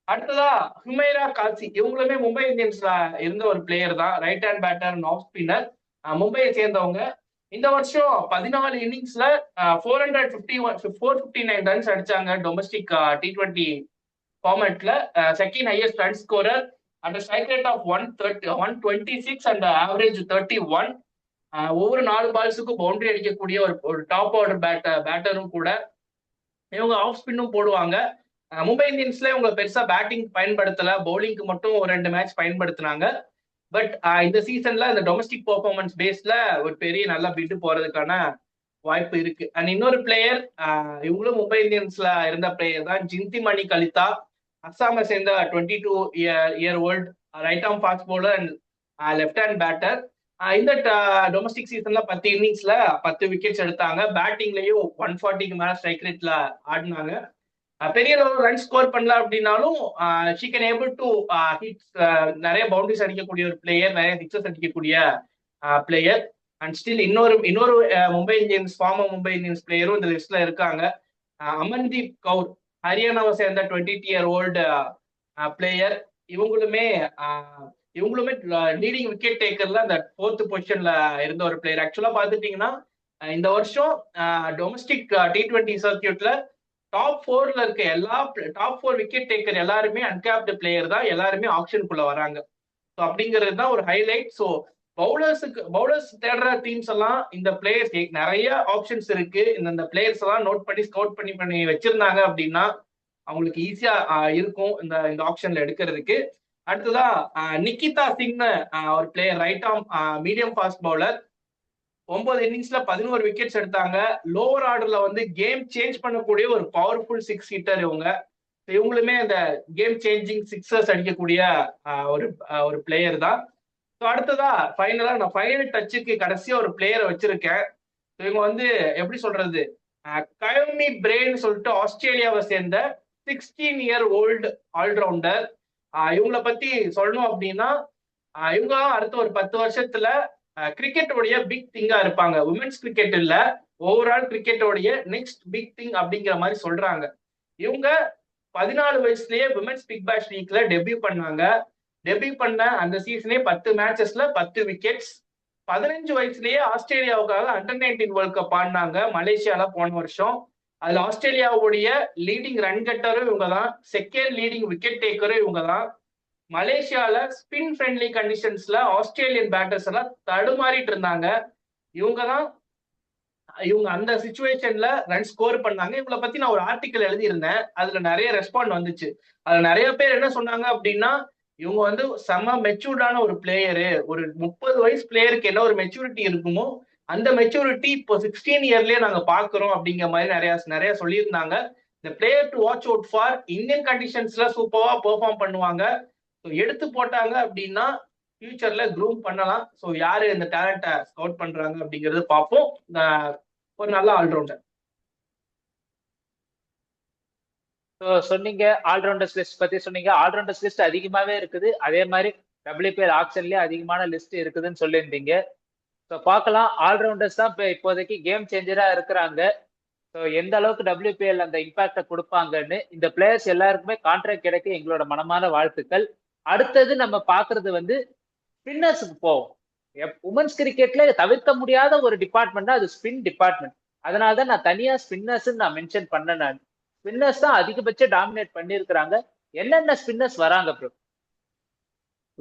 அடுத்ததா ஹுமைரா காசி, இவங்களுமே மும்பை இந்தியன்ஸ்ல இருந்த ஒரு பிளேயர் தான், right hand batter and off spinner, மும்பையை சேர்ந்தவங்க. இந்த வருஷம் 14 இன்னிங்ஸ்ல 459 ரன்ஸ் அடிச்சாங்க டொமஸ்டிக் T20 ஃபார்மேட்ல. Second highest run scorer and strike rate of 126 அண்ட் ஆவரேஜ் 31. ஒவ்வொரு 4 பால்ஸுக்கும் பவுண்டரி அடிக்கக்கூடிய ஒரு டாப் ஆர்டர் பேட்டரும் கூட. இவங்க ஆஃப் ஸ்பின்னும் போடுவாங்க. மும்பை இந்தியன்ஸ்ல இவங்க பெருசா பேட்டிங் பயன்படுத்தல, பவுலிங்க்கு மட்டும் ஒரு 2 மேட்ச் பயன்படுத்தினாங்க. பட் இந்த சீசன்ல இந்த டொமஸ்டிக் பெர்ஃபார்மன்ஸ் பேஸ்ல ஒரு பெரிய நல்ல பிட் போறதுக்கான வாய்ப்பு இருக்கு. அண்ட் இன்னொரு பிளேயர், இவங்களும் மும்பை இந்தியன்ஸ்ல இருந்த பிளேயர் தான், ஜிந்திமணி கலிதா, அஸ்ஸாமை சேர்ந்த 22 year old right arm fast bowler and left hand batter. இந்த டொமஸ்டிக் சீசன்ல 10 இன்னிங்ஸ்ல 10 விக்கெட்ஸ் எடுத்தாங்க. பேட்டிங்லயும் 140க்கு மேல ஸ்ட்ரைக் ரேட்ல ஆடினாங்க. பெரிய லெவல் ரன் ஸ்கோர் பண்ணல அப்படின்னாலும் she can able to hit, நிறைய பவுண்டரிஸ் அடிக்கக்கூடிய ஒரு பிளேயர், நிறைய சிக்ஸஸ் அடிக்கக்கூடிய பிளேயர். அண்ட் ஸ்டில் இன்னொரு Mumbai Indians former Mumbai Indians பிளேயரும் இந்த லிஸ்ட்ல இருக்காங்க. அமன்தீப் கவுர், ஹரியானாவை சேர்ந்த 20 இயர் ஓல்டு பிளேயர். இவங்களுமே லீடிங் விக்கெட் டேக்கர்ல அந்த 4th பொசிஷன்ல இருந்த ஒரு பிளேயர். ஆக்சுவலா பாத்துட்டீங்கன்னா இந்த வருஷம் டொமஸ்டிக் T20 சர்க்கியூட்ல டாப் 4ல இருக்க டாப் 4 விக்கெட் டேக்கர் எல்லாருமே அன்கேப்டு பிளேயர் தான், எல்லாருமே ஆப்ஷனுக்குள்ள வராங்க. ஸோ அப்படிங்கிறது தான் ஒரு ஹைலைட். ஸோ பவுலர்ஸ் தேடுற டீம்ஸ் எல்லாம் இந்த பிளேயர்ஸ் நிறைய ஆப்ஷன்ஸ் இருக்கு. இந்த பிளேயர்ஸ் எல்லாம் நோட் பண்ணி ஸ்கவுட் பண்ணி வச்சிருந்தாங்க அப்படின்னா அவங்களுக்கு ஈஸியா இருக்கும் இந்த ஆப்ஷன்ல எடுக்கிறதுக்கு. அடுத்ததா நிக்கிதா சிங்னு ஒரு player, right arm medium fast bowler. 9 இன்னிங்ஸ்ல 11 wickets எடுத்தாங்க. லோவர் ஆர்டர்ல வந்து கேம் சேஞ்ச் பண்ணக்கூடிய ஒரு பவர்ஃபுல் 6 ஹிட்டர் இவங்க. இவங்களுமே அந்த கேம் சேஞ்சிங் சிக்ஸர்ஸ் அடிக்கக்கூடிய ஒரு பிளேயர் தான். ஸோ அடுத்ததா ஃபைனலா நான் ஃபைனல் டச்சுக்கு கடைசியா ஒரு பிளேயரை வச்சிருக்கேன். இவங்க வந்து எப்படி சொல்றது, கயோமி பிரேன்னு சொல்லிட்டு ஆஸ்திரேலியாவை சேர்ந்த 16 இயர் ஓல்டு ஆல்ரவுண்டர். இவங்களை பத்தி சொல்லணும் அப்படின்னா இவங்க அடுத்த ஒரு 10 வருஷத்துல கிரிக்கெட்டோடைய பிக் திங்கா இருப்பாங்க. உமன்ஸ் கிரிக்கெட் இல்ல, ஓவரால் கிரிக்கெட்டோடைய நெக்ஸ்ட் பிக் திங் அப்படிங்கிற மாதிரி சொல்றாங்க. இவங்க 14 வயசுலயே விமென்ஸ் பிக் பேஷ் லீக்ல டெபியூ பண்ணாங்க. டெபியூ பண்ண அந்த சீசனே 10 மேட்சஸ்ல 10 விக்கெட்ஸ். 15 வயசுலயே ஆஸ்திரேலியாவுக்காக அண்டர்-19 வேர்ல்ட் கப் ஆடினாங்க மலேசியால போன வருஷம். அதுல ஆஸ்திரேலியாவுடைய லீடிங் ரன் கட்டரும் இவங்க தான், செகண்ட் லீடிங் விக்கெட் டேக்கரும் இவங்க தான். மலேசியால ஸ்பின் ஃப்ரெண்ட்லி கண்டிஷன்ஸ்ல ஆஸ்திரேலியன் பேட்டர்ஸ் எல்லாம் தடுமாறிட்டு இருந்தாங்க. இவங்க அந்த சிச்சுவேஷன்ல ரன் ஸ்கோர் பண்ணாங்க. இவங்களை பத்தி நான் ஒரு ஆர்டிக்கல் எழுதியிருந்தேன், அதுல நிறைய ரெஸ்பாண்ட் வந்துச்சு. அதுல நிறைய பேர் என்ன சொன்னாங்க அப்படின்னா, இவங்க வந்து செம மெச்சூர்டான ஒரு பிளேயரு, ஒரு 30 வயசு பிளேயருக்கு என்ன ஒரு மெச்சூரிட்டி இருக்குமோ அந்த மெச்சூரிட்டி இப்போ 16 இயர்லயே நாங்க பாக்குறோம் அப்படிங்கிற மாதிரி நிறைய சொல்லியிருந்தாங்க. இந்த player to watch out for, Indian கண்டிஷன்ஸ்ல சூப்பரா பெர்ஃபார்ம் பண்ணுவாங்க. எடுத்து போட்டாங்க அப்படின்னா ஃபியூச்சர்ல க்ரூம் பண்ணலாம். ஸோ யாரு இந்த டேலண்ட்டை ஸ்கவுட் பண்றாங்க அப்படிங்கறது பார்ப்போம். ஒரு நல்ல ஆல்ரவுண்டர். சொன்னீங்க ஆல்ரவுண்டர்ஸ் லிஸ்ட் பத்தி சொன்னீங்க. ஆல்ரவுண்டர்ஸ் லிஸ்ட் அதிகமாவே இருக்குது, அதே மாதிரி WPL ஆப்ஷன்லயே அதிகமான லிஸ்ட் இருக்குதுன்னு சொல்லியிருந்தீங்க. ஸோ பார்க்கலாம், ஆல்ரவுண்டர்ஸ் தான் இப்போதைக்கு கேம் சேஞ்சரா இருக்கிறாங்க. ஸோ எந்த அளவுக்கு WPL அந்த இம்பாக்டை கொடுப்பாங்கன்னு. இந்த பிளேயர்ஸ் எல்லாருக்குமே கான்ட்ராக்ட் கிடைக்க எங்களோட மனமான வாழ்த்துக்கள். அடுத்தது நம்ம பாக்குறது வந்து ஸ்பின்னர்ஸுக்கு போவோம். உமன்ஸ் கிரிக்கெட்ல தவிர்க்க முடியாத ஒரு டிபார்ட்மெண்ட் தான் அது ஸ்பின் டிபார்ட்மெண்ட். அதனாலதான் நான் தனியா ஸ்பின்னர்ஸ் நான் மென்ஷன் பண்ணேன். நான் ஸ்பின்னர்ஸ் தான் அதிகபட்ச டாமினேட் பண்ணிருக்கிறாங்க. என்னென்ன ஸ்பின்னர்ஸ் வராங்க ப்ரோ?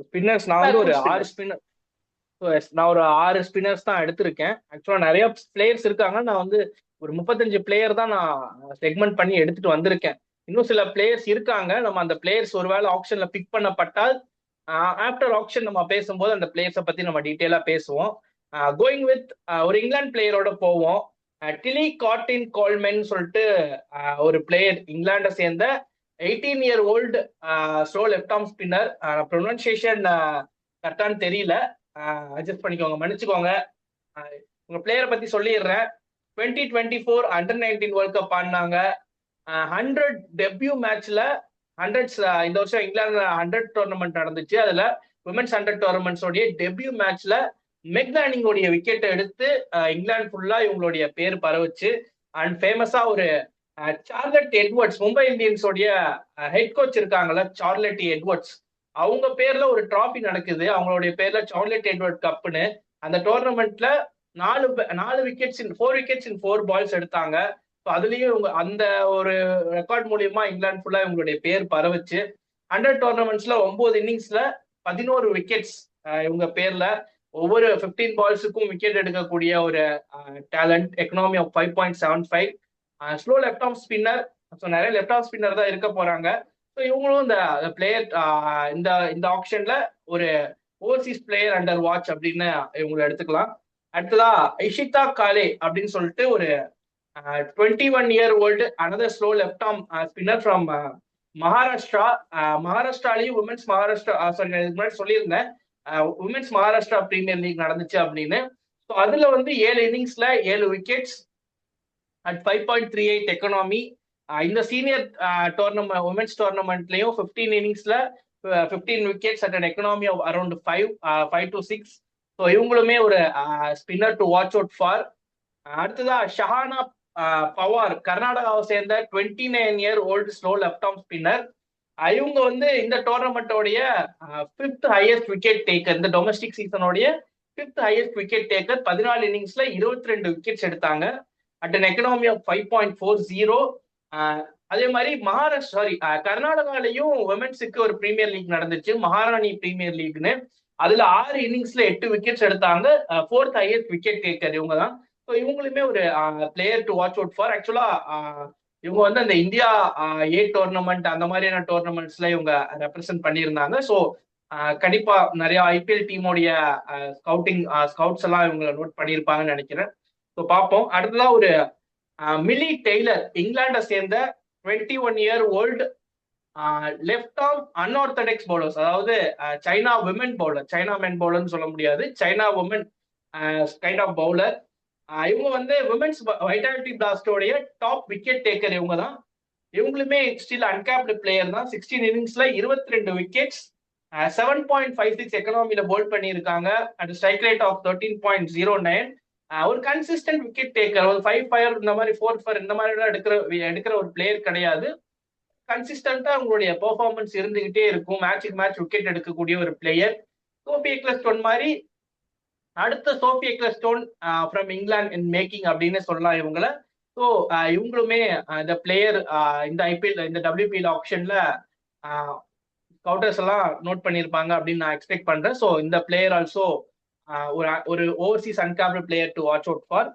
ஸ்பின்னர்ஸ் நான் வந்து ஒரு 6 ஸ்பின்னர் நான் ஒரு 6 ஸ்பின்னர்ஸ் தான் எடுத்திருக்கேன். ஆக்சுவலா நிறைய பிளேயர்ஸ் இருக்காங்க. நான் வந்து ஒரு 35 பிளேயர் தான் நான் செக்மெண்ட் பண்ணி எடுத்துட்டு வந்திருக்கேன். இன்னும் சில பிளேயர்ஸ் இருக்காங்க. நம்ம அந்த பிளேயர்ஸ் ஒருவேளை ஆப்ஷன்ல பிக் பண்ணப்பட்டால் ஆஃப்டர் ஆப்ஷன் நம்ம பேசும்போது அந்த பிளேயர்ஸை பத்தி நம்ம டீட்டெயிலா பேசுவோம். கோயிங் வித் ஒரு இங்கிலாந்து பிளேயரோட போவோம். டிலி கார்டின் கோல்மென் சொல்லிட்டு ஒரு பிளேயர், இங்கிலாண்டை சேர்ந்த 18 old slow left arm spinner. Pronunciation கரெக்டான்னு தெரியல, அட்ஜஸ்ட் பண்ணிக்கோங்க, மன்னிச்சுக்கோங்க. உங்க பிளேயரை பத்தி சொல்லிடுறேன். 2024 அண்டர் 19 வேர்ல்ட் கப் ஆடினாங்க. 100 டெபியூ மேட்ச்ல ஹண்ட்ரட்ஸ். இந்த வருஷம் இங்கிலாந்து 100 டோர்னமெண்ட் நடந்துச்சு. அதுல விமென்ஸ் 100 டோர்னமெண்ட்ஸோடைய டெபியூ மேட்ச்ல மெக்லானிங்கோடைய விக்கெட்டை எடுத்து இங்கிலாந்து ஃபுல்லா இவங்களுடைய பேர் பரவுச்சு. அண்ட் ஃபேமஸா ஒரு சார்லட் எட்வர்ட்ஸ், மும்பை இந்தியன்ஸோடைய ஹெட் கோச் இருக்காங்கல்ல, சார்லட் எட்வர்ட்ஸ், அவங்க பேர்ல ஒரு டிராஃபி நடக்குது. அவங்களுடைய பேர்ல சார்லட் எட்வர்ட் கப்னு. அந்த டோர்னமெண்ட்ல 4 wickets in 4 wickets in 4 balls எடுத்தாங்க. அதுலயும் இவங்க அந்த ஒரு ரெக்கார்ட் மூலியமா இங்கிலாந்து ஃபுல்லா இவங்களுடைய பேர் பரவுச்சு. 100 டோர்னமெண்ட்ஸ்ல 9 இன்னிங்ஸ்ல 11 விக்கெட்ஸ் இவங்க பேர்ல. ஒவ்வொரு 15 பால்ஸுக்கும் விக்கெட் எடுக்கக்கூடிய ஒரு talent. Economy of 5.75. Slow left arm spinner. So நிறைய லெஃப்ட் ஆர்ம் ஸ்பின்னர் தான் இருக்க போறாங்க. ஸோ இவங்களும் இந்த பிளேயர் இந்த இந்த ஆப்ஷன்ல ஒரு ஓவர்சீஸ் பிளேயர் அண்டர் வாட்ச் அப்படின்னு இவங்களை எடுத்துக்கலாம். அடுத்ததா இஷிதா காலே அப்படின்னு சொல்லிட்டு ஒரு 21 old another slow left arm spinner from Maharashtra. மகாராஷ்டிராலையும் உமன்ஸ் மகாராஷ்டிரா, சாரி நான் இதுக்கு முன்னாடி சொல்லியிருந்தேன் உமன்ஸ் மகாராஷ்டிரா பிரீமியர் லீக் நடந்துச்சு அப்படின்னு. ஸோ அதுல வந்து 7 இன்னிங்ஸ்ல 7 விக்கெட்ஸ் அட் 5.38 எக்கனாமி. இந்த சீனியர் டோர்னமெண்ட் உமன்ஸ் டோர்னமெண்ட்லயும் 15 இன்னிங்ஸ்ல 15 wickets at an economy of around 5 to 6. So இவங்களுமே ஒரு spinner to watch out for. அடுத்ததா ஷஹானா பவார், கர்நாடகாவை சேர்ந்த 29 old slow left arm spinner. இவங்க வந்து இந்த டோர்னமெண்டோடைய 5th ஹையஸ்ட் விக்கெட் டேக்கர், இந்த டொமஸ்டிக் சீசனோடைய 5th ஹையஸ்ட் விக்கெட் டேக்கர். 14 இன்னிங்ஸ்ல 22 விக்கெட்ஸ் எடுத்தாங்க அட் அன் எக்கனாமி ஆஃப் 5.40. அதே மாதிரி கர்நாடகாலையும் விமென்ஸுக்கு ஒரு பிரீமியர் லீக் நடந்துச்சு, மகாராணி பிரீமியர் லீக்னு. அதுல 6 இன்னிங்ஸ்ல 8 விக்கெட்ஸ் எடுத்தாங்க. 4th ஹையஸ்ட் விக்கெட் டேக்கர் இவங்க தான். ஸோ இவங்களுமே ஒரு player to watch out for. ஆக்சுவலா இவங்க வந்து அந்த இந்தியா ஏ டோர்னமெண்ட் அந்த மாதிரியான டோர்னமெண்ட்ஸ்ல இவங்க ரெப்ரசென்ட் பண்ணியிருந்தாங்க. ஸோ கண்டிப்பா நிறைய ஐபிஎல் டீமோடைய ஸ்கவுட்ஸ் எல்லாம் இவங்களை நோட் பண்ணியிருப்பாங்கன்னு நினைக்கிறேன். ஸோ பார்ப்போம். அடுத்ததா ஒரு மில்லி டெய்லர், இங்கிலாண்டை சேர்ந்த 21 old left arm unorthodox bowlers. அதாவது china woman bowler, china men பவுலர்னு சொல்ல முடியாது, china woman kind of bowler. இவங்க வந்து விமென்ஸ் வைட்டாலிட்டி பிளாஸ்டோடைய டாப் விக்கெட் டேக்கர் இவங்க தான். இவங்களுமே ஸ்டில் அன்கேப்டு பிளேயர் தான். 16 இன்னிங்ஸ்ல 22 விக்கெட்ஸ் 7.56 எக்கனாமில போல் பண்ணியிருக்காங்க. At strike rate of 13.09. ஒரு கன்சிஸ்டன்ட் விக்கெட் டேக்கர். ஒரு 5-5 இந்த மாதிரி 4-4 இந்த மாதிரி எடுக்கிற ஒரு பிளேயர் கிடையாது. கன்சிஸ்டன்டா உங்களுடைய பெர்ஃபார்மன்ஸ் இருந்துகிட்டே இருக்கும். மேட்சுக்கு மேட்ச் விக்கெட் எடுக்கக்கூடிய ஒரு பிளேயர். சோஃபி எக்லஸ்டோன் மாதிரி அடுத்த Sophie Ecclestone from England in making அப்படின்னு சொல்லலாம் இவங்கள. ஸோ இவங்களுமே இந்த பிளேயர் இந்த ஐபிஎல் இந்த WPL ஆப்ஷன்ல ஸ்கவுட்டர்ஸ் எல்லாம் நோட் பண்ணியிருப்பாங்க அப்படின்னு நான் எக்ஸ்பெக்ட் பண்றேன். ஸோ இந்த பிளேயர் ஆல்சோ ஒரு overseas uncapped player to watch out for.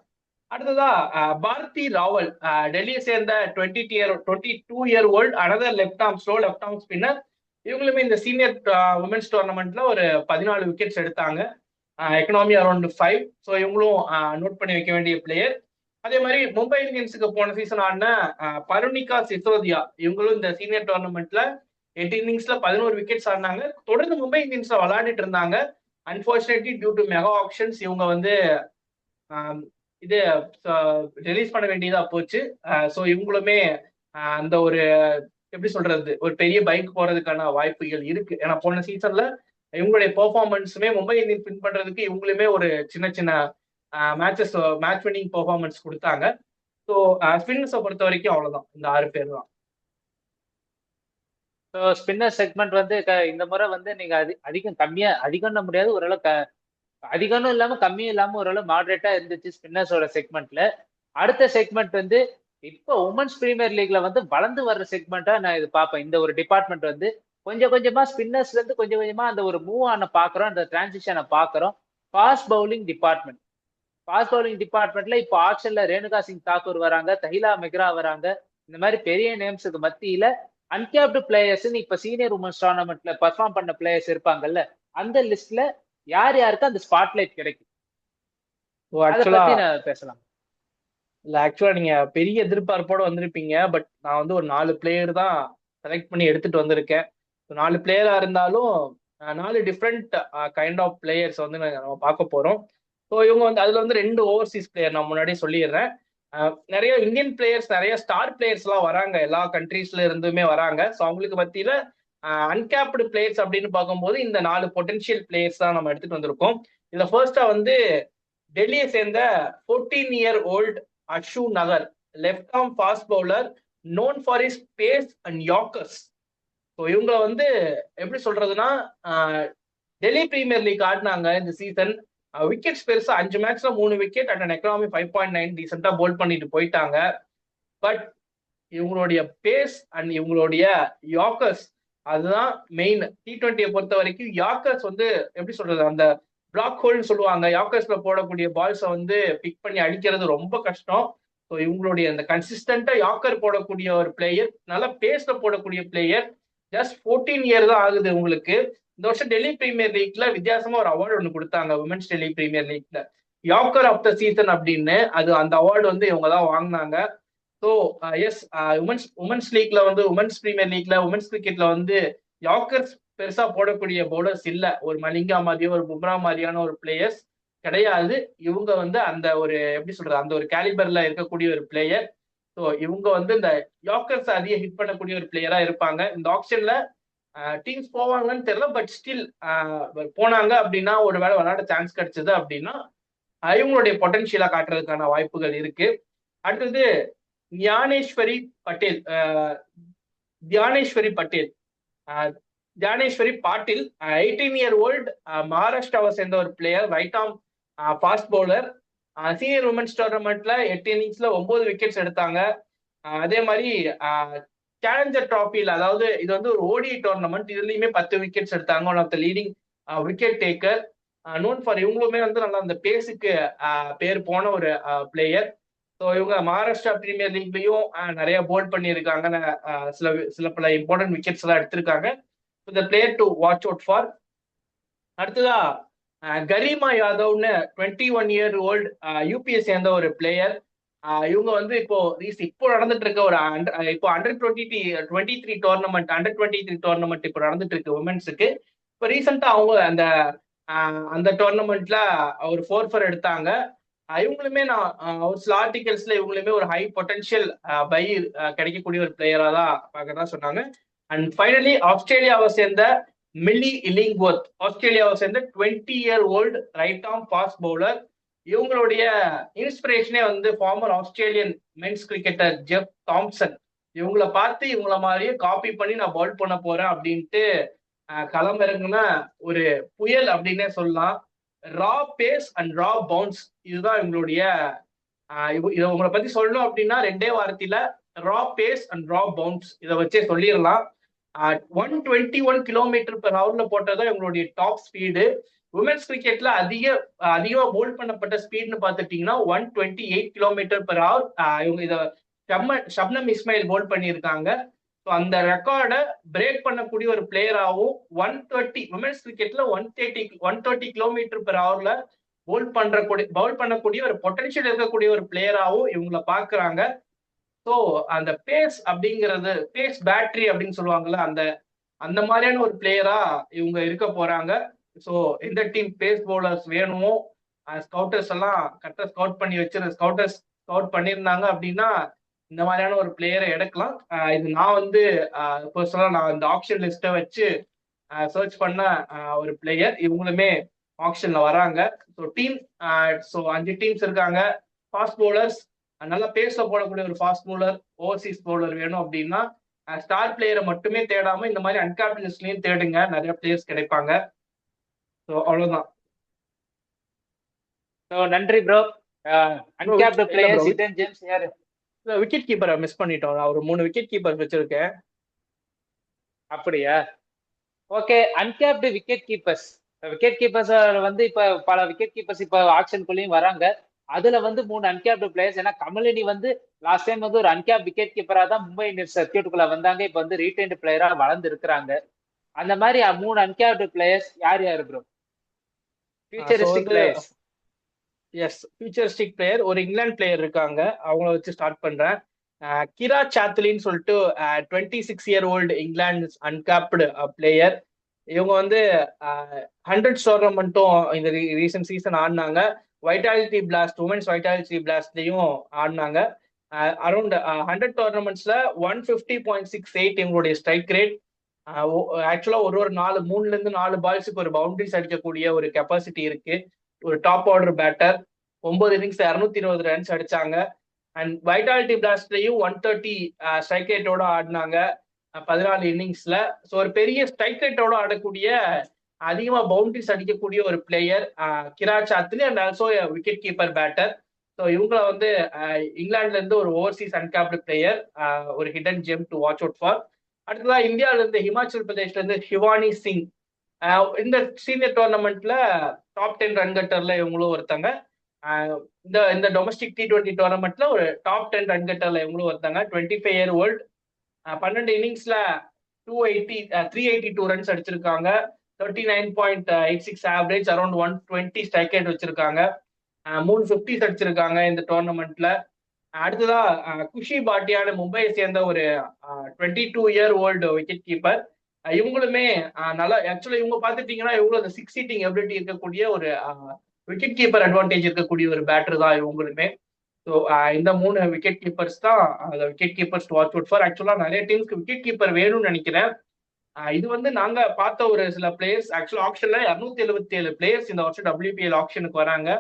அடுத்ததா பாரதி ராவல், டெல்லியை சேர்ந்த 22 old another left arm slow left arm spinner. இவங்களுமே இந்த சீனியர் உமன்ஸ் டோர்னமெண்ட்ல ஒரு 14 விக்கெட்ஸ் எடுத்தாங்க, எக்கனாமி அரௌண்ட் 5. ஸோ இவங்களும் நோட் பண்ணி வைக்க வேண்டிய பிளேயர். அதே மாதிரி மும்பை இந்தியன்ஸுக்கு போன சீசன் ஆடின பருணிகா சிசோதியா, இவங்களும் இந்த சீனியர் டோர்னமெண்ட்ல 8 இன்னிங்ஸ்ல 11 விக்கெட்ஸ் ஆடினாங்க. தொடர்ந்து மும்பை இந்தியன்ஸ்ல விளையாடிட்டு இருந்தாங்க. Unfortunately due to mega auctions இவங்க வந்து இது ரிலீஸ் பண்ண வேண்டியதா போச்சு. ஸோ இவங்களுமே அந்த ஒரு எப்படி சொல்றது, ஒரு பெரிய பைக் போறதுக்கான வாய்ப்புகள் இருக்கு. ஏன்னா போன சீசன்ல இவங்களுடைய பெர்ஃபார்மன்ஸுமே மும்பை இந்தியன்ஸ் வின் பண்றதுக்கு இவங்களுமே ஒரு சின்ன சின்ன மேட்ச் வின்னிங் பெர்ஃபார்மன்ஸ் கொடுத்தாங்க. ஸோ ஸ்பின்னர்ஸை பொறுத்த வரைக்கும் அவ்வளவுதான், இந்த 6 பேர் தான். ஸோ ஸ்பின்னர் செக்மெண்ட் வந்து இந்த முறை வந்து நீங்க அதிகம்னு முடியாது, ஓரளவு அதிகம்னு இல்லாம கம்மியும் இல்லாம ஓரளவு மாடரேட்டா இருந்துச்சு ஸ்பின்னர்ஸோட செக்மெண்ட்ல. அடுத்த செக்மெண்ட் வந்து இப்போ உமன்ஸ் பிரீமியர் லீக்ல வந்து வளர்ந்து வர்ற செக்மெண்டா நான் இது பார்ப்பேன். இந்த ஒரு டிபார்ட்மெண்ட் வந்து கொஞ்சம் கொஞ்சமா ஸ்பின்னர்ஸ்ல இருந்து கொஞ்சம் கொஞ்சமா அந்த ஒரு மூவ் ஆன பாக்குறோம், அந்த டிரான்சிஷனை பாக்குறோம். Fast bowling department. Fast bowling டிபார்ட்மெண்ட்ல இப்போ ஆக்ஷன்ல ரேணுகா சிங் தாக்கூர் வராங்க, தஹிலா மெக்ரா வராங்க. இந்த மாதிரி பெரிய நேம்ஸுக்கு மத்தியில அன்கேப்டு பிளேயர்ஸ் இப்ப சீனியர் உமன்ஸ் டோர்னமெண்ட்ல பர்ஃபார்ம் பண்ண பிளேயர்ஸ் இருப்பாங்கல்ல, அந்த லிஸ்ட்ல யார் யாருக்கு அந்த ஸ்பாட்லைட் கிடைக்கும், அதை ஆக்சுவலா பத்தி நான் பேசலாம். இல்ல ஆக்சுவலா நீங்க பெரிய எதிர்பார்ப்போட வந்திருப்பீங்க. பட் நான் வந்து ஒரு 4 பிளேயர் தான் செலக்ட் பண்ணி எடுத்துட்டு வந்திருக்கேன். 4 பிளேயரா இருந்தாலும் 4 டிஃப்ரெண்ட் கைண்ட் ஆஃப் பிளேயர்ஸ் வந்து நம்ம பார்க்க போறோம். ஸோ இவங்க வந்து அதுல வந்து 2 ஓவர்சீஸ் பிளேயர் நான் முன்னாடியே சொல்லிடுறேன். நிறைய இந்தியன் பிளேயர்ஸ், நிறைய ஸ்டார் பிளேயர்ஸ் எல்லாம் வராங்க, எல்லா கண்ட்ரீஸ்ல இருந்துமே வராங்க. ஸோ அவங்களுக்கு மத்தியில அன்கேப்டு பிளேயர்ஸ் அப்படின்னு பார்க்கும்போது இந்த 4 பொட்டன்ஷியல் பிளேயர்ஸ் தான் நம்ம எடுத்துட்டு வந்திருக்கோம். இதுல ஃபர்ஸ்டா வந்து டெல்லியை சேர்ந்த 14-year-old Ashu Nagar, left arm fast bowler, known for is pace and yorkers. So இவங்களை வந்து எப்படி சொல்றதுன்னா, டெல்லி பிரீமியர் லீக் ஆடினாங்க இந்த சீசன். விக்கெட்ஸ் பெருசா 5 மேட்ச்ல 3 விக்கெட் அண்ட் எக்கனாமி 5.9 டீசெண்டா போல் பண்ணிட்டு போயிட்டாங்க. பட் இவங்களுடைய பேஸ் அண்ட் இவங்களுடைய யாக்கர்ஸ் அதுதான் மெயின். T20 பொறுத்த வரைக்கும் யாக்கர்ஸ் வந்து எப்படி சொல்றது, அந்த பிளாக் ஹோல்னு சொல்லுவாங்க, யாக்கர்ஸ்ல போடக்கூடிய பால்ஸை வந்து பிக் பண்ணி அடிக்கிறது ரொம்ப கஷ்டம். ஸோ இவங்களுடைய அந்த கன்சிஸ்டண்டா யாக்கர் போடக்கூடிய ஒரு பிளேயர், நல்லா பேஸ்ல போடக்கூடிய பிளேயர். ஜஸ்ட் 14 இயர் தான் ஆகுது உங்களுக்கு. இந்த வருஷம் டெல்லி பிரீமியர் லீக்ல வித்தியாசமா ஒரு அவார்டு ஒன்று கொடுத்தாங்க, உமன்ஸ் டெல்லி பிரீமியர் லீக்ல யாக்கர் ஆஃப் த சீசன் அப்படின்னு. அது அந்த அவார்டு வந்து இவங்க தான் வாங்கினாங்க. ஸோ எஸ், உமன்ஸ் லீக்ல வந்து உமன்ஸ் பிரீமியர் லீக்ல உமன்ஸ் கிரிக்கெட்ல வந்து யாக்கர்ஸ் பெருசா போடக்கூடிய பவுலர்ஸ் இல்ல. ஒரு மலிங்கா மாதிரியோ ஒரு பும்ரா மாதிரியான ஒரு பிளேயர்ஸ் கிடையாது. இவங்க வந்து அந்த ஒரு எப்படி சொல்றது, அந்த ஒரு கேலிபர்ல இருக்கக்கூடிய ஒரு பிளேயர். ஸோ இவங்க வந்து இந்த யாக்கர்ஸ் அதிக ஹிட் பண்ணக்கூடிய ஒரு பிளேயரா இருப்பாங்க. இந்த ஆப்ஷன்ல டீம்ஸ் போவாங்கன்னு தெரியல, பட் ஸ்டில் போனாங்க அப்படின்னா, ஒரு வேளை விளையாட சான்ஸ் கிடைச்சது அப்படின்னா இவங்களுடைய பொட்டன்ஷியலா காட்டுறதுக்கான வாய்ப்புகள் இருக்கு. அடுத்தது ஞானேஸ்வரி பட்டேல். தியானேஸ்வரி பட்டேல் தியானேஸ்வரி பாட்டில் 18-year-old மகாராஷ்டிராவை சேர்ந்த ஒரு player, right arm fast bowler. Senior women's டோர்னமெண்ட்ல 8 இன்னிங்ஸ்ல 9 விக்கெட்ஸ் எடுத்தாங்க. அதே மாதிரி சேலஞ்சர் டிராஃபியில், அதாவது இது வந்து ஒரு ஓடிஐ டோர்னமெண்ட், இதுலயுமே 10 விக்கெட்ஸ் எடுத்தாங்க. One of the leading wicket taker. Known for இவங்களுமே வந்து நல்லா அந்த பேஸுக்கு பேர் போன ஒரு பிளேயர். ஸோ இவங்க மகாராஷ்டிரா பிரீமியர் லீக்லயும் நிறைய போல்ட் பண்ணியிருக்காங்க, சில பல இம்பார்ட்டன்ட் விக்கெட்ஸ் எல்லாம் எடுத்திருக்காங்க. the player to watch out for. அடுத்ததா கரிமா யாதவ்னு 21-year-old யூபிஎஸ் சேர்ந்த ஒரு பிளேயர். இவங்க வந்து இப்போ நடந்துட்டு இருக்க ஒரு இப்போ அண்டர் 23 டோர்னமெண்ட் இப்போ நடந்துட்டு இருக்கு உமன்ஸுக்கு. இப்போ ரீசெண்டா அவங்க அந்த டோர்னமெண்ட்ல ஒரு 4-4 எடுத்தாங்க. இவங்களுமே நான் ஒரு சில ஆர்டிகல்ஸ்ல இவங்களுமே ஒரு ஹை பொட்டன்ஷியல் பை கிடைக்கக்கூடிய ஒரு பிளேயரா தான் பார்க்கறதா சொன்னாங்க. அண்ட் ஃபைனலி ஆஸ்திரேலியாவை சேர்ந்த மில்லி இல்லிங்வொர்த், ஆஸ்திரேலியாவை சேர்ந்த 20-year-old right arm fast bowler. இவங்களுடைய இன்ஸ்பிரேஷனே வந்து former Australian men's cricketer Jeff Thomson. இவங்களை பார்த்து இவங்கள மாதிரியே காப்பி பண்ணி நான் பவுல் பண்ண போறேன் அப்படின்ட்டு களம் இறங்குன ஒரு புயல் அப்படின்னே சொல்லலாம். ரா பேஸ் அண்ட் ரா பவுன்ஸ், இதுதான் இவங்களுடைய இதை உங்களை பத்தி சொல்லணும் அப்படின்னா 2 வாரத்தில ரா பேஸ் அண்ட் ரா பவுன்ஸ் இதை வச்சே சொல்லிடலாம். 121 km/h போட்டதான் இவங்களுடைய டாப் ஸ்பீடு. உமன்ஸ் கிரிக்கெட்ல அதிகமா போல்ட் பண்ணப்பட்ட ஸ்பீட்னு பார்த்துட்டீங்கன்னா 128 km/h. இவங்க இதை ஷப்னம் இஸ்மாயில் போல்ட் பண்ணியிருக்காங்க. ஸோ அந்த ரெக்கார்டை பிரேக் பண்ணக்கூடிய ஒரு பிளேயராகவும் 130 உமன்ஸ் கிரிக்கெட்ல 130 km/h பவுல் பண்ணக்கூடிய ஒரு பொட்டன்ஷியல் இருக்கக்கூடிய ஒரு பிளேயராகவும் இவங்களை பார்க்கறாங்க. ஸோ அந்த பேஸ் அப்படிங்கிறது, பேஸ் பேட்டரி அப்படின்னு சொல்லுவாங்கல்ல, அந்த மாதிரியான ஒரு பிளேயரா இவங்க இருக்க போறாங்க. ஸோ எந்த டீம் பேஸ் பவுலர்ஸ் வேணுமோ ஸ்கவுட்டர்ஸ் எல்லாம் கரெக்டாக ஸ்கவுட் பண்ணியிருந்தாங்க அப்படின்னா இந்த மாதிரியான ஒரு பிளேயரை எடுக்கலாம். இது நான் வந்து பர்சனலா நான் இந்த ஆப்ஷன் லிஸ்ட்டை வச்சு சர்ச் பண்ண ஒரு பிளேயர். இவங்களுமே ஆப்ஷன்ல வராங்க. ஸோ ஸோ 5 டீம்ஸ் இருக்காங்க. ஃபாஸ்ட் பவுலர்ஸ், நல்லா பேஸ்ல போடக்கூடிய ஒரு ஃபாஸ்ட் பவுலர், ஓவர்சீஸ் பவுலர் வேணும் அப்படின்னா ஸ்டார் பிளேயரை மட்டுமே தேடாம இந்த மாதிரி அன்கேப்ட் லிஸ்ட்லயும் தேடுங்க, நிறைய பிளேயர்ஸ் கிடைப்பாங்க. ஸோ அவ்வளவுதான். நன்றி ப்ரோ. அன்கேப்ட் பிளேயர்ஸ் இடன் ஜேம்ஸ் யாரு? விக்கெட் கீப்பரை மிஸ் பண்ணிட்டோம். நான் ஒரு 3 விக்கெட் கீப்பர் வச்சிருக்கேன். அப்படியா? Okay, uncapped wicket keepers wicket keepers வந்து இப்ப பல விக்கெட் கீப்பர்ஸ் இப்ப ஆக்ஷனுக்குள்ளேயும் வராங்க. அதுல வந்து 3 அன்கேப்டு பிளேயர்ஸ். ஏன்னா கமலினி வந்து லாஸ்ட் டைம் வந்து ஒரு அன்கேப் விக்கெட் கீப்பரா தான் மும்பை இந்தியன்ஸ் சர்க்கியூட்டுக்குள்ள வந்தாங்க. இப்ப வந்து ரீடைன்டு பிளேயரா வளர்ந்து இருக்கிறாங்க. அந்த மாதிரி 3 அன்கேப்டு பிளேயர்ஸ் யார் யாரு ப்ரோ? ஸோ ஃபியூச்சரிஸ்டிக் வந்து பிளேயர்ஸ். எஸ், ஃபியூச்சரிஸ்டிக் பிளேயர் ஒரு இங்கிலாந்து பிளேயர் இருக்காங்க, அவங்கள வச்சு ஸ்டார்ட் பண்றேன். கிரா சாத்லின்னு சொல்லிட்டு 26-year-old இங்கிலாந்து அன்கேப்டு பிளேயர். இவங்க வந்து 100 டோர்னமெண்ட்டும் இந்த ரீசன்ட் சீசன் ஆடினாங்க. வைட்டாலிட்டி பிளாஸ்ட், உமன்ஸ் வைட்டாலிட்டி பிளாஸ்ட்லயும் ஆடினாங்க. அரௌண்ட் 100 டோர்னமெண்ட்ஸ்ல 150.68 இவங்களுடைய ஸ்ட்ரைக் ரேட். ஆக்சுவலா ஒரு 3ல இருந்து 4 பால்ஸுக்கு ஒரு பவுண்டரிஸ் அடிக்கக்கூடிய ஒரு கெப்பாசிட்டி இருக்கு. ஒரு top order batter. 9 innings 220 runs அடிச்சாங்க. அண்ட் வைட்டாலிட்டி பிளாஸ்ட்லயும் 130 ஸ்ட்ரைக் ரேட்டோட ஆடினாங்க 14 இன்னிங்ஸ்ல. ஸோ ஒரு பெரிய ஸ்ட்ரைக் ரேட்டோட ஆடக்கூடிய, அதிகமா பவுண்டரிஸ் அடிக்கக்கூடிய ஒரு player Kira Chathli, and also wicket keeper batter. So இவங்கள வந்து இங்கிலாந்துல இருந்து ஒரு ஓவர்சீஸ் அன்கேப்டு பிளேயர், ஒரு hidden gem to watch out for. அடுத்ததா இந்தியாவில இருந்து ஹிமாச்சல் பிரதேஷ்ல இருந்து ஷிவானி சிங். இந்த சீனியர் டோர்னமெண்ட்ல டாப் 10 ரன் கட்டர்ல இவங்களும் ஒருத்தங்க. இந்த டொமஸ்டிக் T20 டோர்னமெண்ட்ல ஒரு டாப் 10 ரன் கட்டர்ல இவங்களும் ஒருத்தங்க. 25-year-old. 12 இன்னிங்ஸ்ல 382 ரன்ஸ் அடிச்சிருக்காங்க. 39.86 ஆவரேஜ், அரௌண்ட் 120 ஸ்ட்ரைக் ரேட் வச்சிருக்காங்க. 3 50s அடிச்சிருக்காங்க இந்த டோர்னமெண்ட்ல. அடுத்ததா குஷி பாட்டியான மும்பையை சேர்ந்த ஒரு 22-year-old விக்கெட் கீப்பர். இவங்களுமே நல்லா, ஆக்சுவலா இவங்க பாத்துட்டீங்கன்னா இவங்களும் அந்த 6 ஹிட்டிங் எபிலிட்டி இருக்கக்கூடிய ஒரு விக்கெட் கீப்பர் அட்வான்டேஜ் இருக்கக்கூடிய ஒரு பேட்டர் தான் இவங்களுமே. ஸோ இந்த 3 விக்கெட் கீப்பர்ஸ் தான் wicket keepers watch out for. ஆக்சுவலா நிறைய டீம்ஸ்க்கு விக்கெட் கீப்பர் வேணும்னு நினைக்கிறேன். இது வந்து நாங்க பார்த்த ஒரு சில பிளேயர்ஸ். ஆக்சுவலா ஆப்ஷன்ல 277 பிளேயர்ஸ் இந்த வருஷம் WPL ஆப்ஷனுக்கு வராங்க.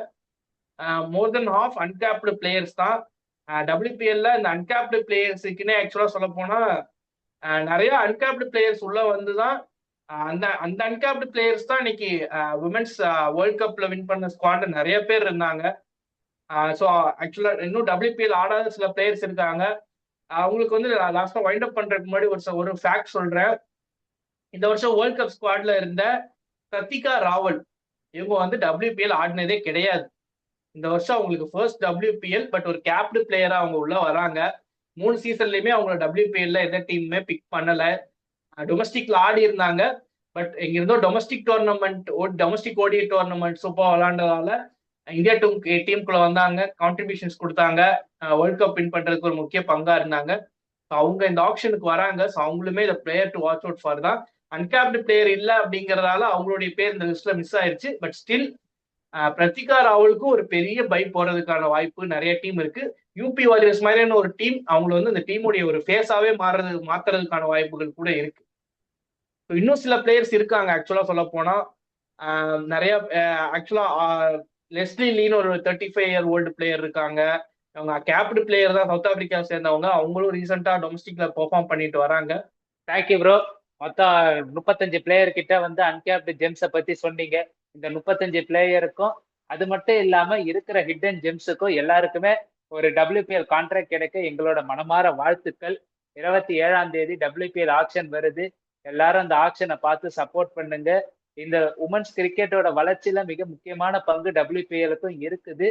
மோர் தென் ஹாஃப் அன்கேப்டு பிளேயர்ஸ் தான். WPL-ல இந்த அன்கேப்டு பிளேயர்ஸுக்குன்னே ஆக்சுவலா சொல்ல போனா நிறைய அன்கேப்டு பிளேயர்ஸ் உள்ள வந்துதான். அந்த அந்த அன்கேப்டு பிளேயர்ஸ் தான் இன்னைக்கு விமென்ஸ் வேர்ல்ட் கப்ல வின் பண்ண ஸ்குவாட்ல நிறைய பேர் இருந்தாங்க. ஸோ ஆக்சுவலா இன்னும் WPL ஆடாத சில பிளேயர்ஸ் இருக்காங்க. அவங்களுக்கு வந்து லாஸ்டா வைண்ட் அப் பண்றதுக்கு முன்னாடி ஒரு ஃபேக்ட் சொல்றேன். இந்த வருஷம் வேர்ல்ட் கப் ஸ்குவாட்ல இருந்த கிருத்திகா ராவல், இவங்க வந்து WPL ஆடினதே கிடையாது. இந்த வருஷம் அவங்களுக்கு ஃபர்ஸ்ட் WPL, பட் ஒரு கேப்டு பிளேயரா அவங்க உள்ள வராங்க. 3 சீசன்லயுமே அவங்க WPL-ல எந்த டீமுமே பிக் பண்ணல. டொமஸ்டிக்ல ஆடி இருந்தாங்க, பட் எங்க இருந்தோ domestic tournament, domestic ODI tournament super விளையாண்டதால இந்தியா டீமுக்குள்ள வந்தாங்க, கான்ட்ரிபியூஷன்ஸ் கொடுத்தாங்க, வேர்ல்ட் கப் வின் பண்றதுக்கு ஒரு முக்கிய பங்கா இருந்தாங்க. அவங்க இந்த ஆப்ஷனுக்கு வராங்க. ஸோ அவங்களுமே இந்த player to watch out for தான். அன்கேப்டு பிளேயர் இல்ல அப்படிங்கறதால அவங்களுடைய பேர் இந்த லிஸ்ட்ல மிஸ் ஆயிருச்சு. பட் ஸ்டில் பிரத்திகா ராவலுக்கும் ஒரு பெரிய பை போறதுக்கான வாய்ப்பு நிறைய டீம் இருக்கு. யூபி வாரியர்ஸ் மாதிரியான ஒரு டீம் அவங்களை வந்து அந்த டீமுடைய ஒரு ஃபேஸாவே மாத்துறதுக்கான வாய்ப்புகள் கூட இருக்கு. இன்னும் சில பிளேயர்ஸ் இருக்காங்க. ஆக்சுவலா சொல்ல போனா நிறைய ஆக்சுவலா லெஸ்லி லீன்னு ஒரு 35-year-old பிளேயர் இருக்காங்க. அவங்க கேப்டு பிளேயர் தான், சவுத் ஆப்பிரிக்கா சேர்ந்தவங்க. அவங்களும் ரீசெண்டா டொமஸ்டிக்ல பெர்ஃபார்ம் பண்ணிட்டு வராங்க. Thank you bro. மொத்தம் 35 பிளேயர் கிட்ட வந்து அன்கேப்டு ஜெம்ஸை பத்தி சொன்னீங்க. இந்த 35 பிளேயருக்கும் அது மட்டும் இல்லாம இருக்கிற ஹிடன் ஜெம்ஸுக்கும் எல்லாருக்குமே ஒரு WPL கான்ட்ராக்ட் கிடைக்க எங்களோட மனமாற வாழ்த்துக்கள். 27ஆம் தேதி WPL ஆக்ஷன் வருது. எல்லாரும் அந்த ஆக்ஷனை பார்த்து சப்போர்ட் பண்ணுங்க. இந்த உமன்ஸ் கிரிக்கெட்டோட வளர்ச்சியில மிக முக்கியமான பங்கு WPL-க்கும் இருக்குது.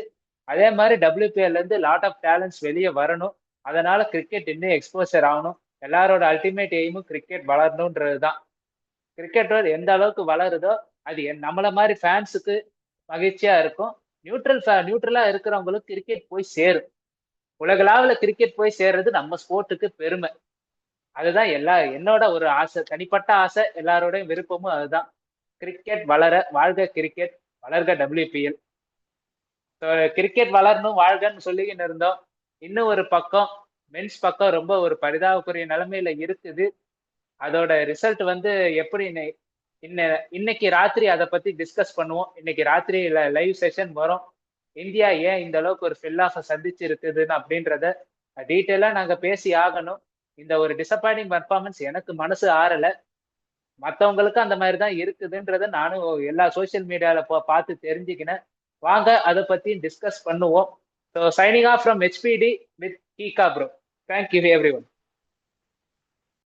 அதே மாதிரி WPL இருந்து லாட் ஆஃப் டேலண்ட்ஸ் வெளியே வரணும். அதனால கிரிக்கெட் இன்னும் எக்ஸ்போசர் ஆகணும். எல்லாரோட அல்டிமேட் எய்மும் கிரிக்கெட் வளரணும்ன்றதுதான். கிரிக்கெட் எந்த அளவுக்கு வளருதோ அது நம்மள மாதிரி ஃபேன்ஸுக்கு மகிழ்ச்சியா இருக்கும். நியூட்ரலா இருக்கிறவங்களுக்கு கிரிக்கெட் போய் சேரும். உலகளாவில் கிரிக்கெட் போய் சேர்றது நம்ம ஸ்போர்ட்டுக்கு பெருமை. அதுதான் என்னோட ஒரு ஆசை, தனிப்பட்ட ஆசை, எல்லாரோடையும் விருப்பமும் அதுதான். கிரிக்கெட் வளர, வாழ்க கிரிக்கெட், வளர்க WPL. கிரிக்கெட் வளரணும் வாழ்கன்னு சொல்லிக்கின்னு இருந்தோம். இன்னும் ஒரு பக்கம் மென்ஸ் பக்கம் ரொம்ப ஒரு பரிதாபக்குரிய நிலைமையில இருக்குது. அதோட ரிசல்ட் வந்து எப்படி இன்னைக்கு ராத்திரி அதை பத்தி டிஸ்கஸ் பண்ணுவோம். இன்னைக்கு ராத்திரி லைவ் செஷன் வரும். இந்தியா ஏன் இந்த அளவுக்கு ஒரு ஃபெல் ஆஃபை சந்திச்சு இருக்குதுன்னு அப்படின்றத டீட்டெயிலா நாங்க பேசி ஆகணும். இந்த ஒரு டிசப்பாயிண்டிங் பர்ஃபார்மன்ஸ் எனக்கு மனசு ஆறல. மற்றவங்களுக்கு அந்த மாதிரி தான் இருக்குதுன்றத நானும் எல்லா சோசியல் மீடியால பார்த்து தெரிஞ்சுக்கினேன். வாங்க அதை பத்தி டிஸ்கஸ் பண்ணுவோம். So signing off from HPD with giga bro. Thank you every one.